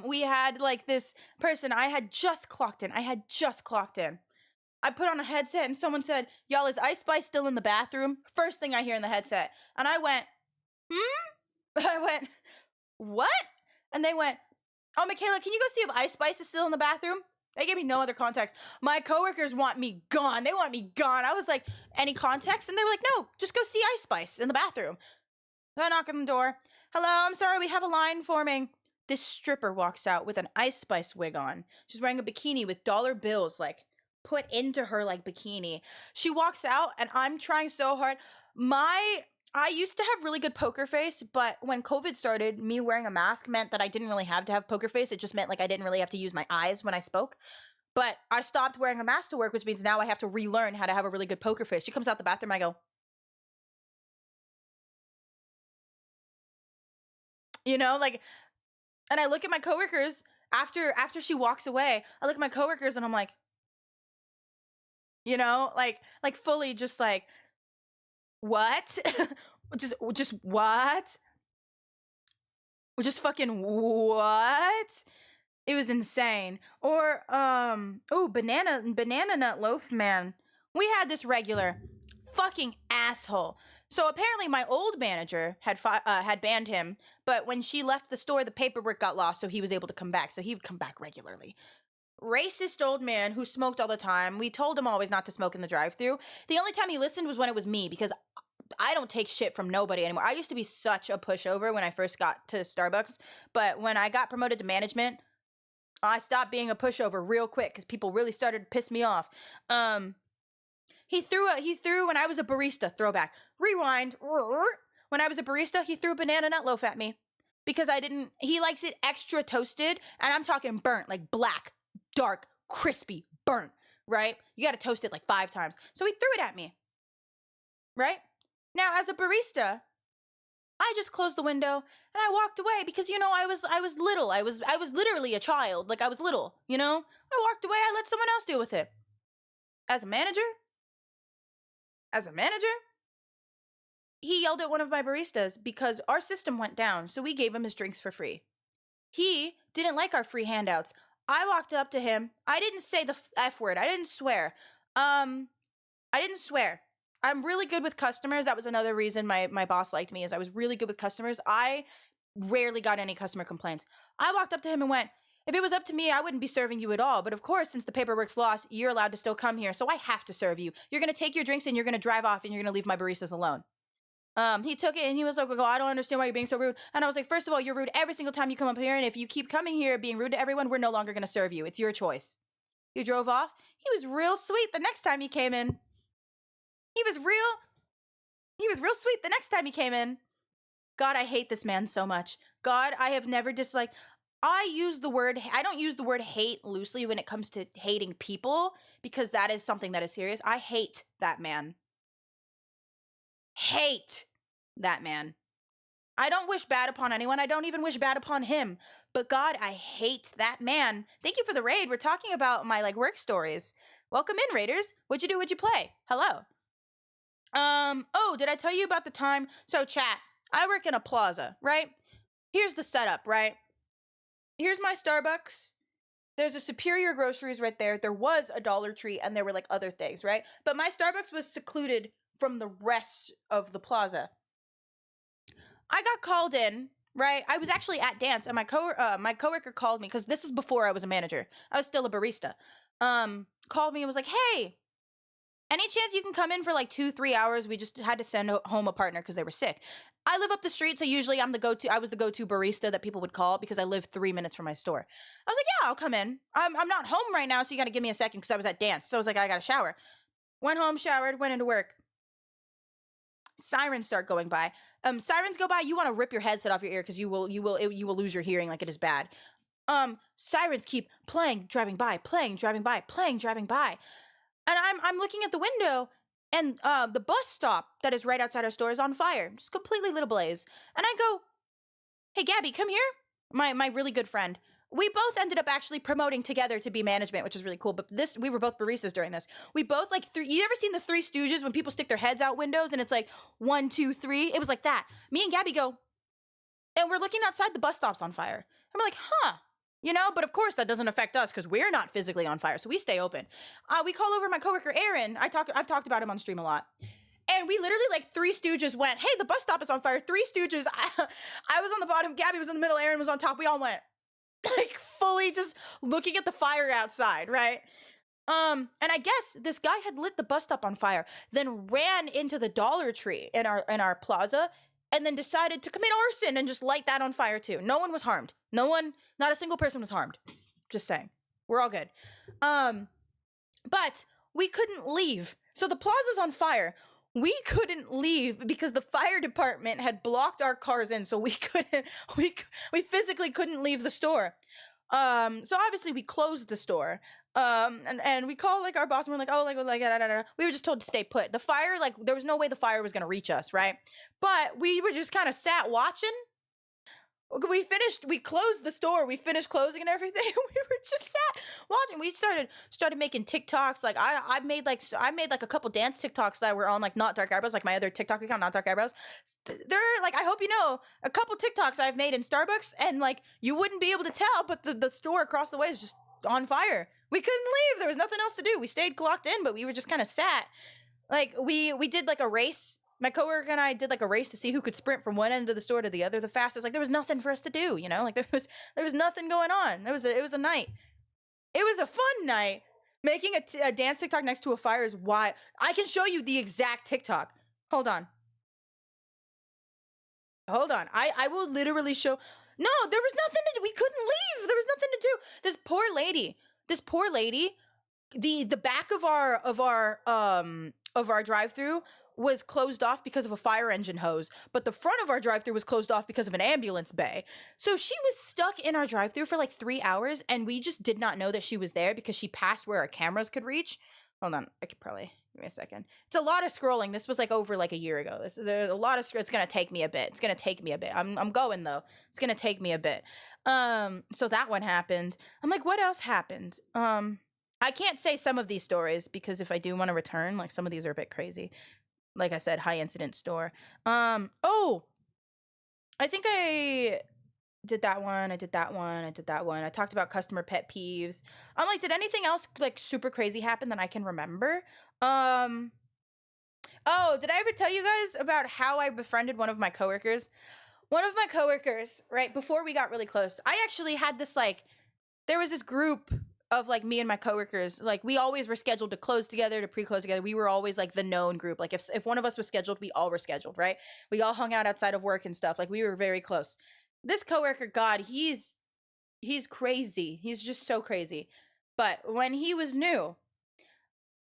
we had like this person. I had just clocked in. I put on a headset and someone said, y'all, is Ice Spice still in the bathroom? First thing I hear in the headset. And I went, I went, what? And they went, oh, Michaela, can you go see if Ice Spice is still in the bathroom? They gave me no other context. My coworkers want me gone. They want me gone. I was like, any context? And they were like, no, just go see Ice Spice in the bathroom. So I knock on the door. Hello, I'm sorry, we have a line forming. This stripper walks out with an Ice Spice wig on. She's wearing a bikini with dollar bills, like, put into her like bikini. She walks out, and I'm trying so hard. I used to have really good poker face, but when COVID started, me wearing a mask meant that I didn't really have to have poker face. It just meant like I didn't really have to use my eyes when I spoke. But I stopped wearing a mask to work, which means now I have to relearn how to have a really good poker face. She comes out the bathroom, I go, like, and I look at my coworkers after she walks away. I look at my coworkers and I'm like, like fully just like, what? just what? Just fucking what? It was insane. Or banana nut loaf, man. We had this regular fucking asshole. So apparently my old manager had banned him, but when she left the store, the paperwork got lost, so he was able to come back. So he would come back regularly. Racist old man who smoked all the time. We told him always not to smoke in the drive-thru. The only time he listened was when it was me, because I don't take shit from nobody anymore. I used to be such a pushover when I first got to Starbucks, but when I got promoted to management, I stopped being a pushover real quick because people really started to piss me off. He threw when I was a barista, throwback, rewind. When I was a barista, he threw a banana nut loaf at me because he likes it extra toasted, and I'm talking burnt, like black, dark, crispy, burnt, right? You got to toast it like 5 times. So he threw it at me, right? Now, as a barista, I just closed the window and I walked away because, I was little. I was literally a child. Like, I was little, I walked away. I let someone else deal with it. As a manager, he yelled at one of my baristas because our system went down. So we gave him his drinks for free. He didn't like our free handouts. I walked up to him. I didn't say the F word. I didn't swear. Um, I didn't swear. I'm really good with customers. That was another reason my boss liked me, is I was really good with customers. I rarely got any customer complaints. I walked up to him and went, if it was up to me, I wouldn't be serving you at all. But of course, since the paperwork's lost, you're allowed to still come here. So I have to serve you. You're going to take your drinks and you're going to drive off and you're going to leave my baristas alone. He took it and he was like, I don't understand why you're being so rude. And I was like, first of all, you're rude every single time you come up here. And if you keep coming here being rude to everyone, we're no longer going to serve you. It's your choice. He drove off. He was real sweet the next time he came in. He was real sweet the next time he came in. God, I hate this man so much. God, I have never disliked. I don't use the word hate loosely when it comes to hating people, because that is something that is serious. I hate that man. Hate that man. I don't wish bad upon anyone. I don't even wish bad upon him. But God, I hate that man. Thank you for the raid. We're talking about my work stories. Welcome in, raiders. What'd you do? What'd you play? Hello. Oh, did I tell you about the time? So chat, I work in a plaza, right? Here's the setup, right? Here's my Starbucks. There's a Superior Groceries right there. There was a Dollar Tree and there were other things, right? But my Starbucks was secluded from the rest of the plaza. I got called in, right? I was actually at dance and my coworker called me, because this was before I was a manager. I was still a barista. Called me and was like, hey, any chance you can come in for 2-3 hours? We just had to send home a partner because they were sick. I live up the street, so usually I was the go-to barista that people would call because I live 3 minutes from my store. I was like, yeah, I'll come in. I'm not home right now, so you got to give me a second, because I was at dance. So I was like, I got to shower. Went home, showered, went into work. Sirens start going by. Sirens go by, you want to rip your headset off your ear because you will lose your hearing. It is bad. Sirens keep playing, driving by, playing, driving by, playing, driving by. And I'm looking at the window, and the bus stop that is right outside our store is on fire, just completely lit ablaze. And I go, hey, Gabby, come here. My really good friend. We both ended up actually promoting together to be management, which is really cool. But we were both baristas during this. We both you ever seen the Three Stooges when people stick their heads out windows and it's 1, 2, 3? It was like that. Me and Gabby go, and we're looking outside, the bus stop's on fire. And we're like, huh. But of course that doesn't affect us because we're not physically on fire, so we stay open. We call over my coworker Aaron. I've talked about him on stream a lot. And we literally, Three Stooges went, hey, the bus stop is on fire. Three Stooges, I was on the bottom, Gabby was in the middle, Aaron was on top. We all went, fully just looking at the fire outside, right? And I guess this guy had lit the bus stop on fire, then ran into the Dollar Tree in our plaza, and then decided to commit arson and just light that on fire too. No one was harmed. Not a single person was harmed. Just saying. We're all good. But we couldn't leave. So the plaza's on fire. We couldn't leave because the fire department had blocked our cars in, so we physically couldn't leave the store. So obviously we closed the store. And we called our boss, and we're we were just told to stay put. The fire, there was no way the fire was gonna reach us, right? But we were just kind of sat watching. We closed the store, we finished closing and everything. We were just sat watching. We started making TikToks. I made a couple dance TikToks that were on Not Dark Eyebrows, my other TikTok account, Not Dark Eyebrows. They're I hope you know, a couple TikToks I've made in Starbucks, and you wouldn't be able to tell, but the store across the way is just on fire. We couldn't leave. There was nothing else to do. We stayed clocked in, but we were just kind of sat. We did a race. My coworker and I did a race to see who could sprint from one end of the store to the other the fastest. There was nothing for us to do, there was nothing going on. It was a night. It was a fun night. Making a dance TikTok next to a fire is why. I can show you the exact TikTok. Hold on. I will literally show. No, there was nothing to do. We couldn't leave. There was nothing to do. This poor lady, the back of our drive-through was closed off because of a fire engine hose, but the front of our drive-thru was closed off because of an ambulance bay. So she was stuck in our drive-thru for 3 hours, and we just did not know that she was there because she passed where our cameras could reach. Hold on, I could probably give me a second. It's a lot of scrolling. This was over a year ago. There's a lot of it's gonna take me a bit. I'm going though. It's gonna take me a bit. So that one happened. I'm what else happened? I can't say some of these stories because if I do want to return, some of these are a bit crazy. Like I said, high incident store. Oh, I think did that one. I did that one. I did that one. I talked about customer pet peeves. I'm like, did anything else like super crazy happen that I can remember? Um, oh, did I ever tell you guys about how I befriended one of my coworkers? One of my coworkers, right before we got really close, I actually had this like, there was this group of like me and my coworkers. Like we always were scheduled to close together, to pre-close together. We were always like the known group. Like if one of us was scheduled, we all were scheduled, right? We all hung out outside of work and stuff. Like we were very close. This coworker, God, he's crazy. He's just so crazy. But when he was new,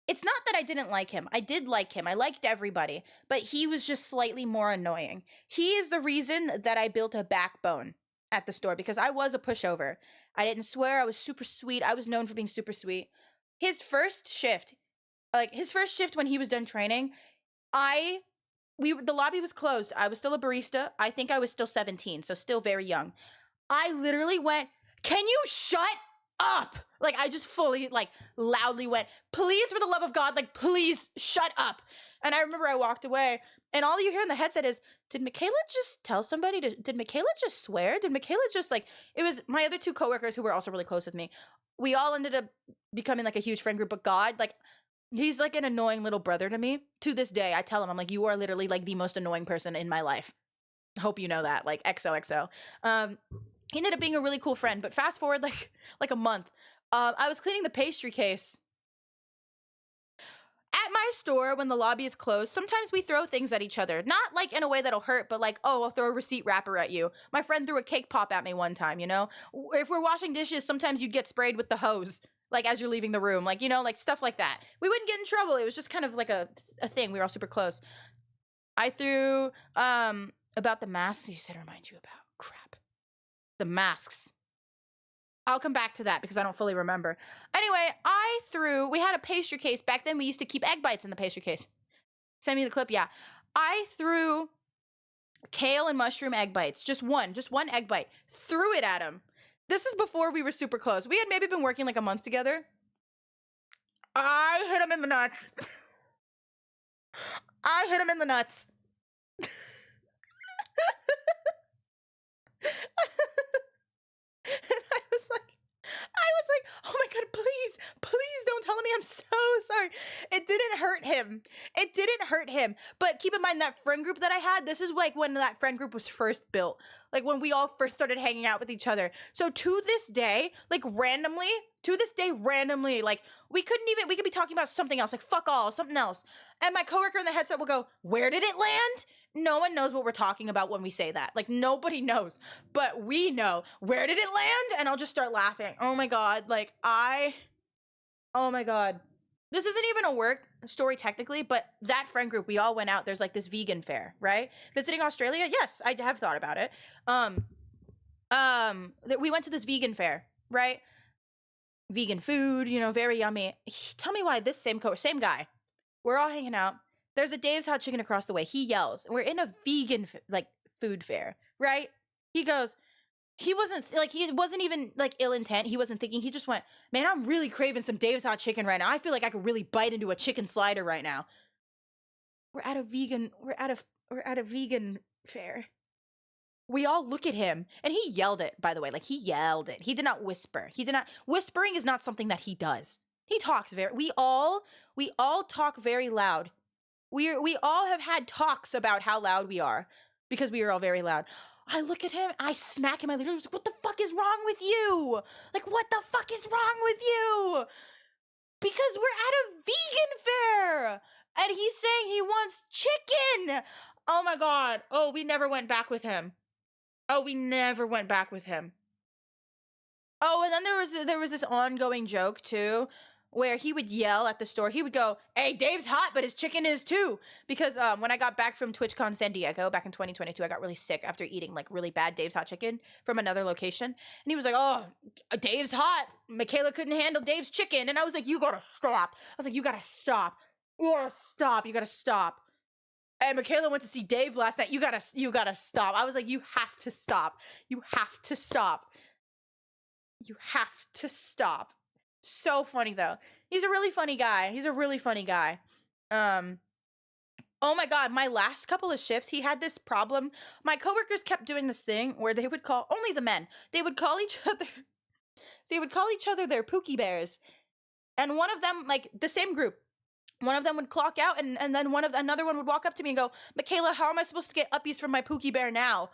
it's not that I didn't like him. I did like him. I liked everybody, but he was just slightly more annoying. He is the reason that I built a backbone at the store because I was a pushover. I didn't swear. I was super sweet. I was known for being super sweet. His first shift, when he was done training, I the lobby was closed. I was still a barista. I think I was still 17, so still very young. I literally went, "Can you shut up?" Like I just fully like loudly went, "Please, for the love of God, like please shut up." And I remember I walked away and all you hear in the headset is, "Did Michaela just tell somebody to, did Michaela just swear? Did Michaela just like," it was my other two coworkers who were also really close with me. We all ended up becoming like a huge friend group, but God, like he's like an annoying little brother to me. To this day, I tell him, I'm like, "You are literally like the most annoying person in my life. Hope you know that." Like XOXO. He ended up being a really cool friend, but fast forward like a month. I was cleaning the pastry case. At my store, when the lobby is closed, sometimes we throw things at each other. Not like in a way that'll hurt, but like, "Oh, I'll throw a receipt wrapper at you." My friend threw a cake pop at me one time, you know? If we're washing dishes, sometimes you'd get sprayed with the hose, like as you're leaving the room, like, you know, like stuff like that. We wouldn't get in trouble. It was just kind of like a thing. We were all super close. I threw, about the masks you said remind you about. Crap. The masks. I'll come back to that because I don't fully remember. Anyway, we had a pastry case. Back then we used to keep egg bites in the pastry case. Send me the clip, yeah. I threw kale and mushroom egg bites. Just one egg bite. Threw it at him. This is before we were super close. We had maybe been working like a month together. I hit him in the nuts. I hit him in the nuts. And I was like, "Oh my God, please don't tell me. I'm so sorry." It didn't hurt him. It didn't hurt him. But keep in mind that friend group that I had, this is like when that friend group was first built. Like when we all first started hanging out with each other. So to this day, like randomly, like we could be talking about something else, like fuck all, something else. And my coworker in the headset will go, "Where did it land?" No one knows what we're talking about when we say that. Like nobody knows, but we know. "Where did it land?" And I'll just start laughing. Oh my God. Oh my God. This isn't even a work story technically, but that friend group, we all went out. There's like this vegan fair, right? Visiting Australia. Yes, I have thought about it. We went to this vegan fair, right? Vegan food, you know, very yummy. Tell me why this same guy. We're all hanging out. There's a Dave's Hot Chicken across the way. He yells. We're in a vegan like food fair, right? He goes, he wasn't even like ill intent. He wasn't thinking. He just went, "Man, I'm really craving some Dave's Hot Chicken right now. I feel like I could really bite into a chicken slider right now." We're at a vegan fair. We all look at him and he yelled it, by the way. Like he yelled it. He did not whisper. Whispering is not something that he does. He talks we all talk very loud. We all have had talks about how loud we are because we are all very loud. I look at him, I smack him, I literally was like, "What the fuck is wrong with you? Like, what the fuck is wrong with you?" Because we're at a vegan fair and he's saying he wants chicken. Oh my God. Oh, we never went back with him. Oh, and then there was this ongoing joke too, where he would yell at the store. He would go, "Hey, Dave's hot, but his chicken is too." Because when I got back from TwitchCon San Diego back in 2022, I got really sick after eating like really bad Dave's hot chicken from another location. And he was like, "Oh, Dave's hot. Michaela couldn't handle Dave's chicken." And I was like, "You gotta stop." I was like, "You gotta stop. You gotta stop. You gotta stop." And Michaela went to see Dave last night. You gotta stop. I was like, "You have to stop. You have to stop. You have to stop." So funny though. He's a really funny guy. Um Oh my God, my last couple of shifts, he had this problem. My coworkers kept doing this thing where they would call, only the men, they would call each other, they would call each other their Pookie Bears. And one of them, like the same group, one of them would clock out and then another one would walk up to me and go, Michaela, how am I supposed to get uppies from my Pookie Bear now?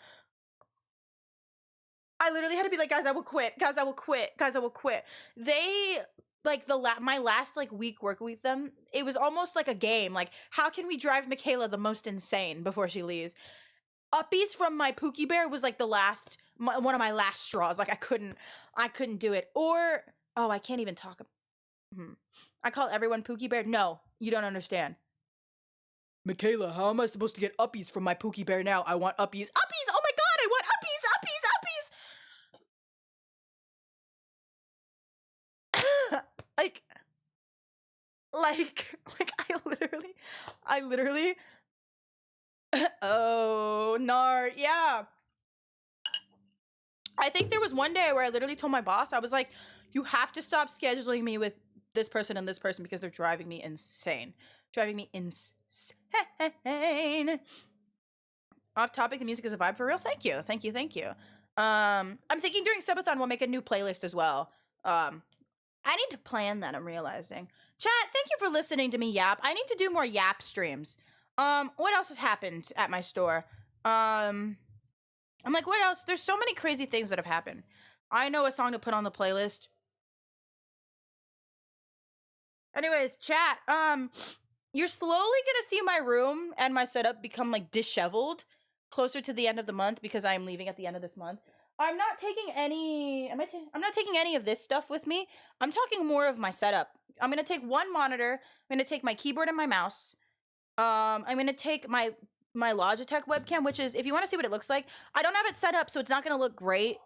I literally had to be like, guys, I will quit. Guys, I will quit. Guys, I will quit. They like my last like week work with them, it was almost like a game. Like, how can we drive Michaela the most insane before she leaves? Uppies from my Pookie Bear was like one of my last straws. Like I couldn't do it. Or I can't even talk. I call everyone Pookie Bear. No, you don't understand. Michaela, how am I supposed to get uppies from my Pookie Bear now? I want uppies. Uppies! Oh my God, I want uppies, uppies, uppies! like I literally oh, Nart, yeah. I think there was one day where I literally told my boss, I was like, you have to stop scheduling me with this person and this person because they're driving me insane. Driving me insane. Off topic, the music is a vibe for real. Thank you. Thank you. Thank you. I'm thinking during Subathon we'll make a new playlist as well. I need to plan that, I'm realizing. Chat, thank you for listening to me yap. I need to do more yap streams. What else has happened at my store? I'm like, what else? There's so many crazy things that have happened. I know a song to put on the playlist. Anyways, chat, you're slowly gonna see my room and my setup become like disheveled closer to the end of the month because I'm leaving at the end of this month. I'm not taking any I'm not taking any of this stuff with me. I'm talking more of my setup. I'm gonna take one monitor, I'm gonna take my keyboard and my mouse. I'm gonna take my Logitech webcam, which is, if you want to see what it looks like, I don't have it set up, so it's not gonna look great.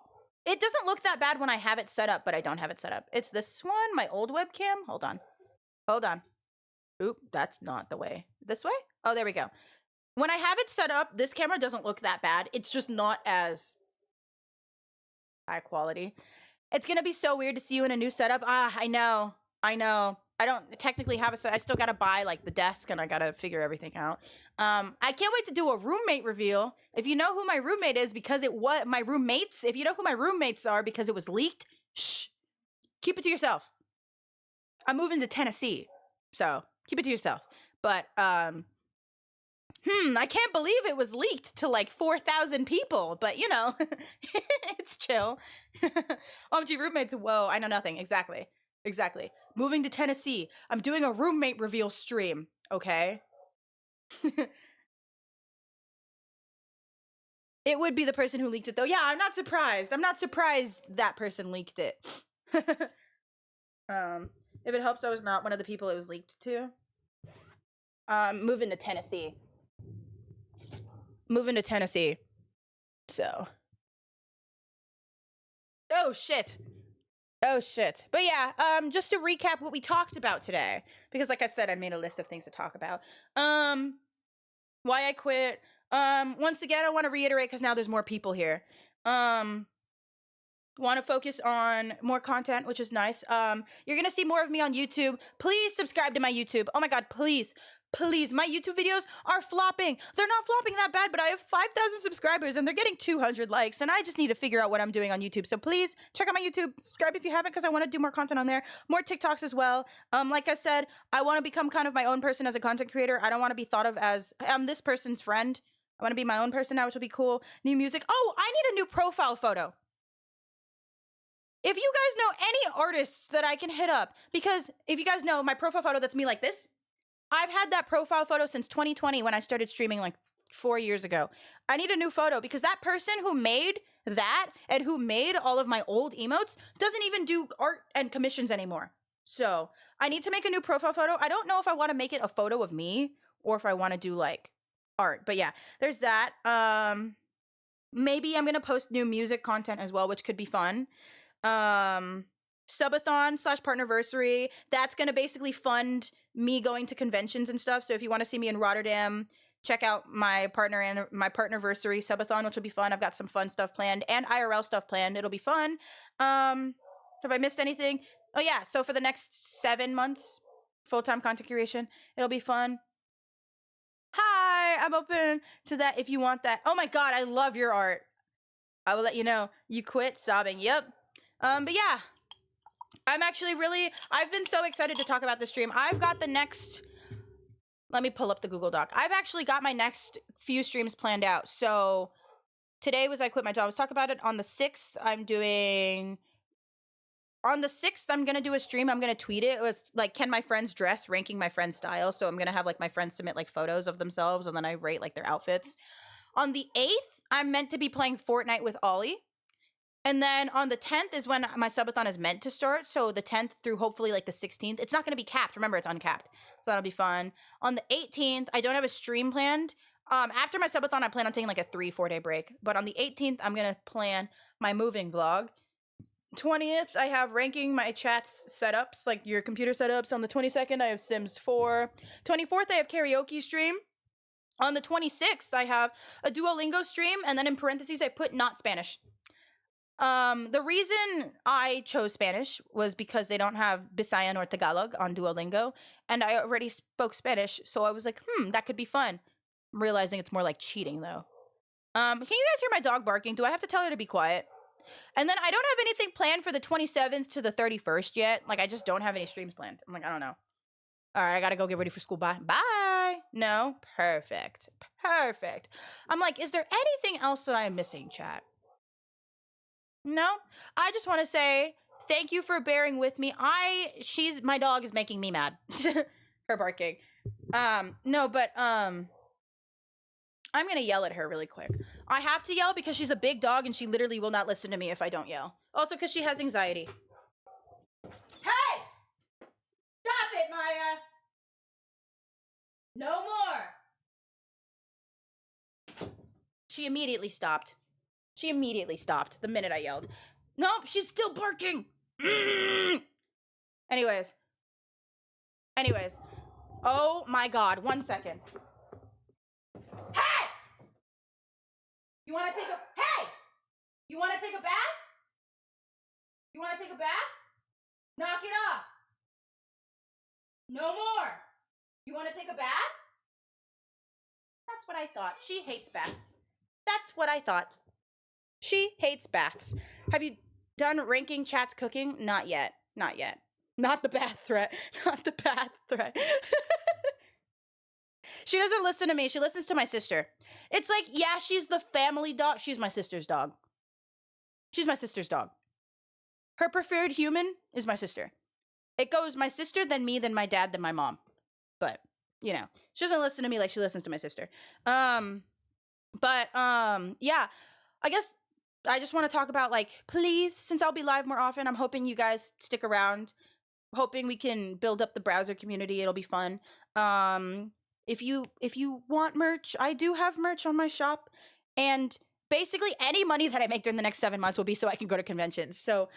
It doesn't look that bad when I have it set up, but I don't have it set up. It's this one, my old webcam. Hold on. Oop, that's not the way. This way? Oh, there we go. When I have it set up, this camera doesn't look that bad. It's just not as high quality. It's gonna be so weird to see you in a new setup. I know. I don't technically have a set. I still gotta buy like the desk and I gotta figure everything out. I can't wait to do a roommate reveal. If you know who my roommate is, because it was my roommates, if you know who my roommates are because it was leaked, shh, keep it to yourself. I'm moving to Tennessee, so keep it to yourself. But I can't believe it was leaked to like 4,000 people, but you know, it's chill. OMG roommates, whoa, I know nothing. Exactly. Moving to Tennessee. I'm doing a roommate reveal stream, okay? It would be the person who leaked it though. Yeah, I'm not surprised. I'm not surprised that person leaked it. If it helps, I was not one of the people it was leaked to. Moving to Tennessee. So. Oh shit. But yeah, just to recap what we talked about today, because like I said, I made a list of things to talk about. Why I quit. Once again, I want to reiterate because now there's more people here. Want to focus on more content, which is nice. You're gonna see more of me on YouTube. Please subscribe to my YouTube. Oh my god, please. My YouTube videos are flopping. They're not flopping that bad, but I have 5,000 subscribers and they're getting 200 likes, and I just need to figure out what I'm doing on YouTube. So please check out my YouTube. Subscribe if you haven't, because I want to do more content on there. More TikToks as well. Like I said, I want to become kind of my own person as a content creator. I don't want to be thought of as I'm this person's friend. I want to be my own person now, which will be cool. New music. Oh, I need a new profile photo. If you guys know any artists that I can hit up, because if you guys know my profile photo, that's me like this. I've had that profile photo since 2020 when I started streaming like 4 years ago. I need a new photo because that person who made that and who made all of my old emotes doesn't even do art and commissions anymore. So I need to make a new profile photo. I don't know if I want to make it a photo of me or if I want to do like art. But yeah, there's that. Maybe I'm going to post new music content as well, which could be fun. Subathon / partnerversary. That's going to basically fund me going to conventions and stuff. So if you want to see me in Rotterdam, check out my partnerversary subathon, which will be fun. I've got some fun stuff planned and IRL stuff planned. It'll be fun. Have I missed anything? Oh yeah. So for the next 7 months, full-time content creation, it'll be fun. Hi. I'm open to that if you want that. Oh my god, I love your art. I will let you know. You quit sobbing. Yep. But yeah. I've been so excited to talk about this stream. I've got the next, let me pull up the Google Doc. I've actually got my next few streams planned out. So today was I quit my job. Let's talk about it. On the 6th, I'm gonna do a stream. I'm gonna tweet it. It was like, can my friends dress, ranking my friends' style. So I'm gonna have like my friends submit like photos of themselves and then I rate like their outfits. On the 8th, I'm meant to be playing Fortnite with Ollie. And then on the 10th is when my subathon is meant to start. So the 10th through hopefully like the 16th. It's not going to be capped. Remember, it's uncapped. So that'll be fun. On the 18th, I don't have a stream planned. After my subathon, I plan on taking like a 3-4 day break. But on the 18th, I'm going to plan my moving vlog. 20th, I have ranking my chats setups, like your computer setups. On the 22nd, I have Sims 4. 24th, I have karaoke stream. On the 26th, I have a Duolingo stream. And then in parentheses, I put not Spanish. The reason I chose Spanish was because they don't have Bisayan or Tagalog on Duolingo, and I already spoke Spanish, so I was like, that could be fun. I'm realizing it's more like cheating, though. Can you guys hear my dog barking? Do I have to tell her to be quiet? And then I don't have anything planned for the 27th to the 31st yet. Like, I just don't have any streams planned. I'm like, I don't know. All right, I gotta go get ready for school. Bye. Bye. No? Perfect. Perfect. I'm like, is there anything else that I'm missing, chat? No, I just want to say thank you for bearing with me. My dog is making me mad. Her barking. No, but I'm gonna yell at her really quick. I have to yell because she's a big dog and she literally will not listen to me if I don't yell. Also, because she has anxiety. Hey! Stop it, Maya! No more! She immediately stopped. She immediately stopped the minute I yelled. Nope, she's still barking. Anyways. Oh my god, 1 second. Hey! You wanna take a bath? You wanna take a bath? Knock it off. No more. You wanna take a bath? That's what I thought. She hates baths. That's what I thought. She hates baths. Have you done ranking chats cooking? Not yet. Not yet. Not the bath threat. Not the bath threat. She doesn't listen to me. She listens to my sister. It's like, yeah, she's the family dog. She's my sister's dog. She's my sister's dog. Her preferred human is my sister. It goes my sister, then me, then my dad, then my mom. But, you know, she doesn't listen to me like she listens to my sister. Yeah, I guess I just want to talk about, like, please, since I'll be live more often, I'm hoping you guys stick around. Hoping we can build up the browser community. It'll be fun. If you want merch, I do have merch on my shop. And basically any money that I make during the next 7 months will be so I can go to conventions. So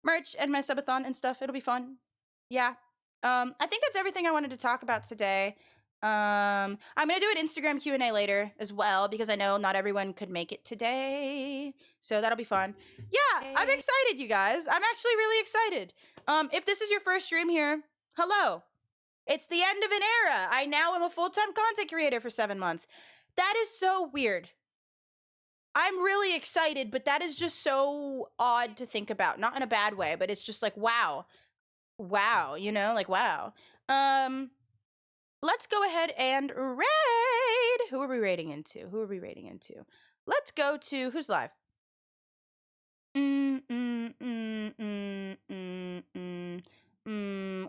merch and my subathon and stuff, it'll be fun. Yeah. I think that's everything I wanted to talk about today. I'm gonna do an Instagram Q&A later as well because I know not everyone could make it today, so that'll be fun. Yeah, I'm excited, you guys. I'm actually really excited. If this is your first stream here, hello. It's the end of an era. I now am a full-time content creator for 7 months. That is so weird. I'm really excited, but that is just so odd to think about. Not in a bad way, but it's just like, wow. Wow, you know, like, wow. Let's go ahead and raid. Who are we raiding into? Let's go to, who's live?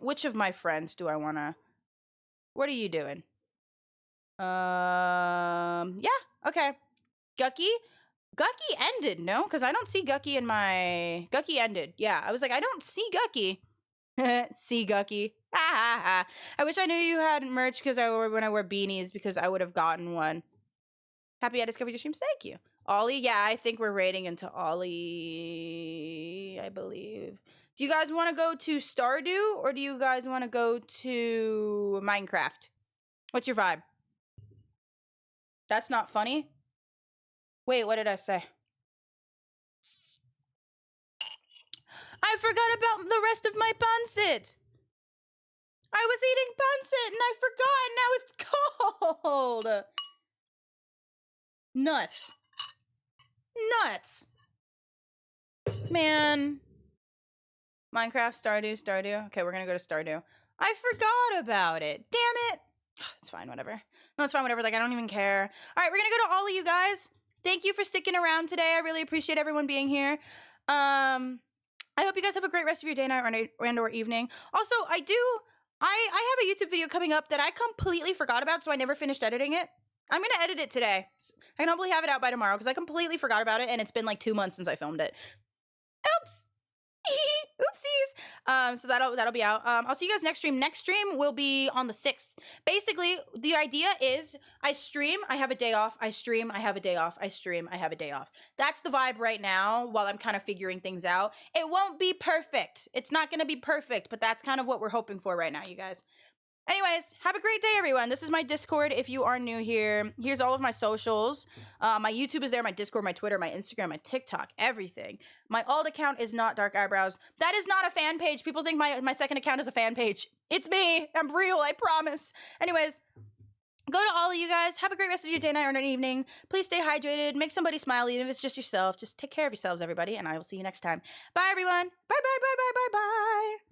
Which of my friends do I want to? What are you doing? Yeah, okay. Gucky ended, no? Because I don't see Gucky in my... Gucky ended, yeah. I was like, I don't see Gucky. See Gucky. I wish I knew you had merch because when I wear beanies because I would have gotten one. Happy I discovered your streams. Thank you. Ollie, yeah, I think we're raiding into Ollie, I believe. Do you guys want to go to Stardew or do you guys want to go to Minecraft? What's your vibe? That's not funny? Wait, what did I say? I forgot about the rest of my pancit. I was eating pancit and I forgot. Now it's cold. Nuts. Nuts. Man. Minecraft, Stardew. Okay, we're gonna go to Stardew. I forgot about it. Damn it. It's fine, whatever. No, it's fine, whatever. Like, I don't even care. All right, we're gonna go to all of you guys. Thank you for sticking around today. I really appreciate everyone being here. I hope you guys have a great rest of your day, night, or evening. Also, I have a YouTube video coming up that I completely forgot about, so I never finished editing it. I'm gonna edit it today. I can hopefully have it out by tomorrow because I completely forgot about it, and it's been like 2 months since I filmed it. Oops. Oopsies. So that'll be out. I'll see you guys next stream. Next stream will be on the 6th. Basically, the idea is I stream, I have a day off. I stream, I have a day off. I stream, I have a day off. That's the vibe right now while I'm kind of figuring things out. It won't be perfect. It's not going to be perfect, but that's kind of what we're hoping for right now, you guys. Anyways, have a great day, everyone. This is my Discord if you are new here. Here's all of my socials. My YouTube is there, my Discord, my Twitter, my Instagram, my TikTok, everything. My alt account is not Dark Eyebrows. That is not a fan page. People think my second account is a fan page. It's me. I'm real, I promise. Anyways, go to all of you guys. Have a great rest of your day, night, or evening. Please stay hydrated. Make somebody smile, even if it's just yourself. Just take care of yourselves, everybody, and I will see you next time. Bye, everyone. Bye, bye, bye, bye, bye, bye.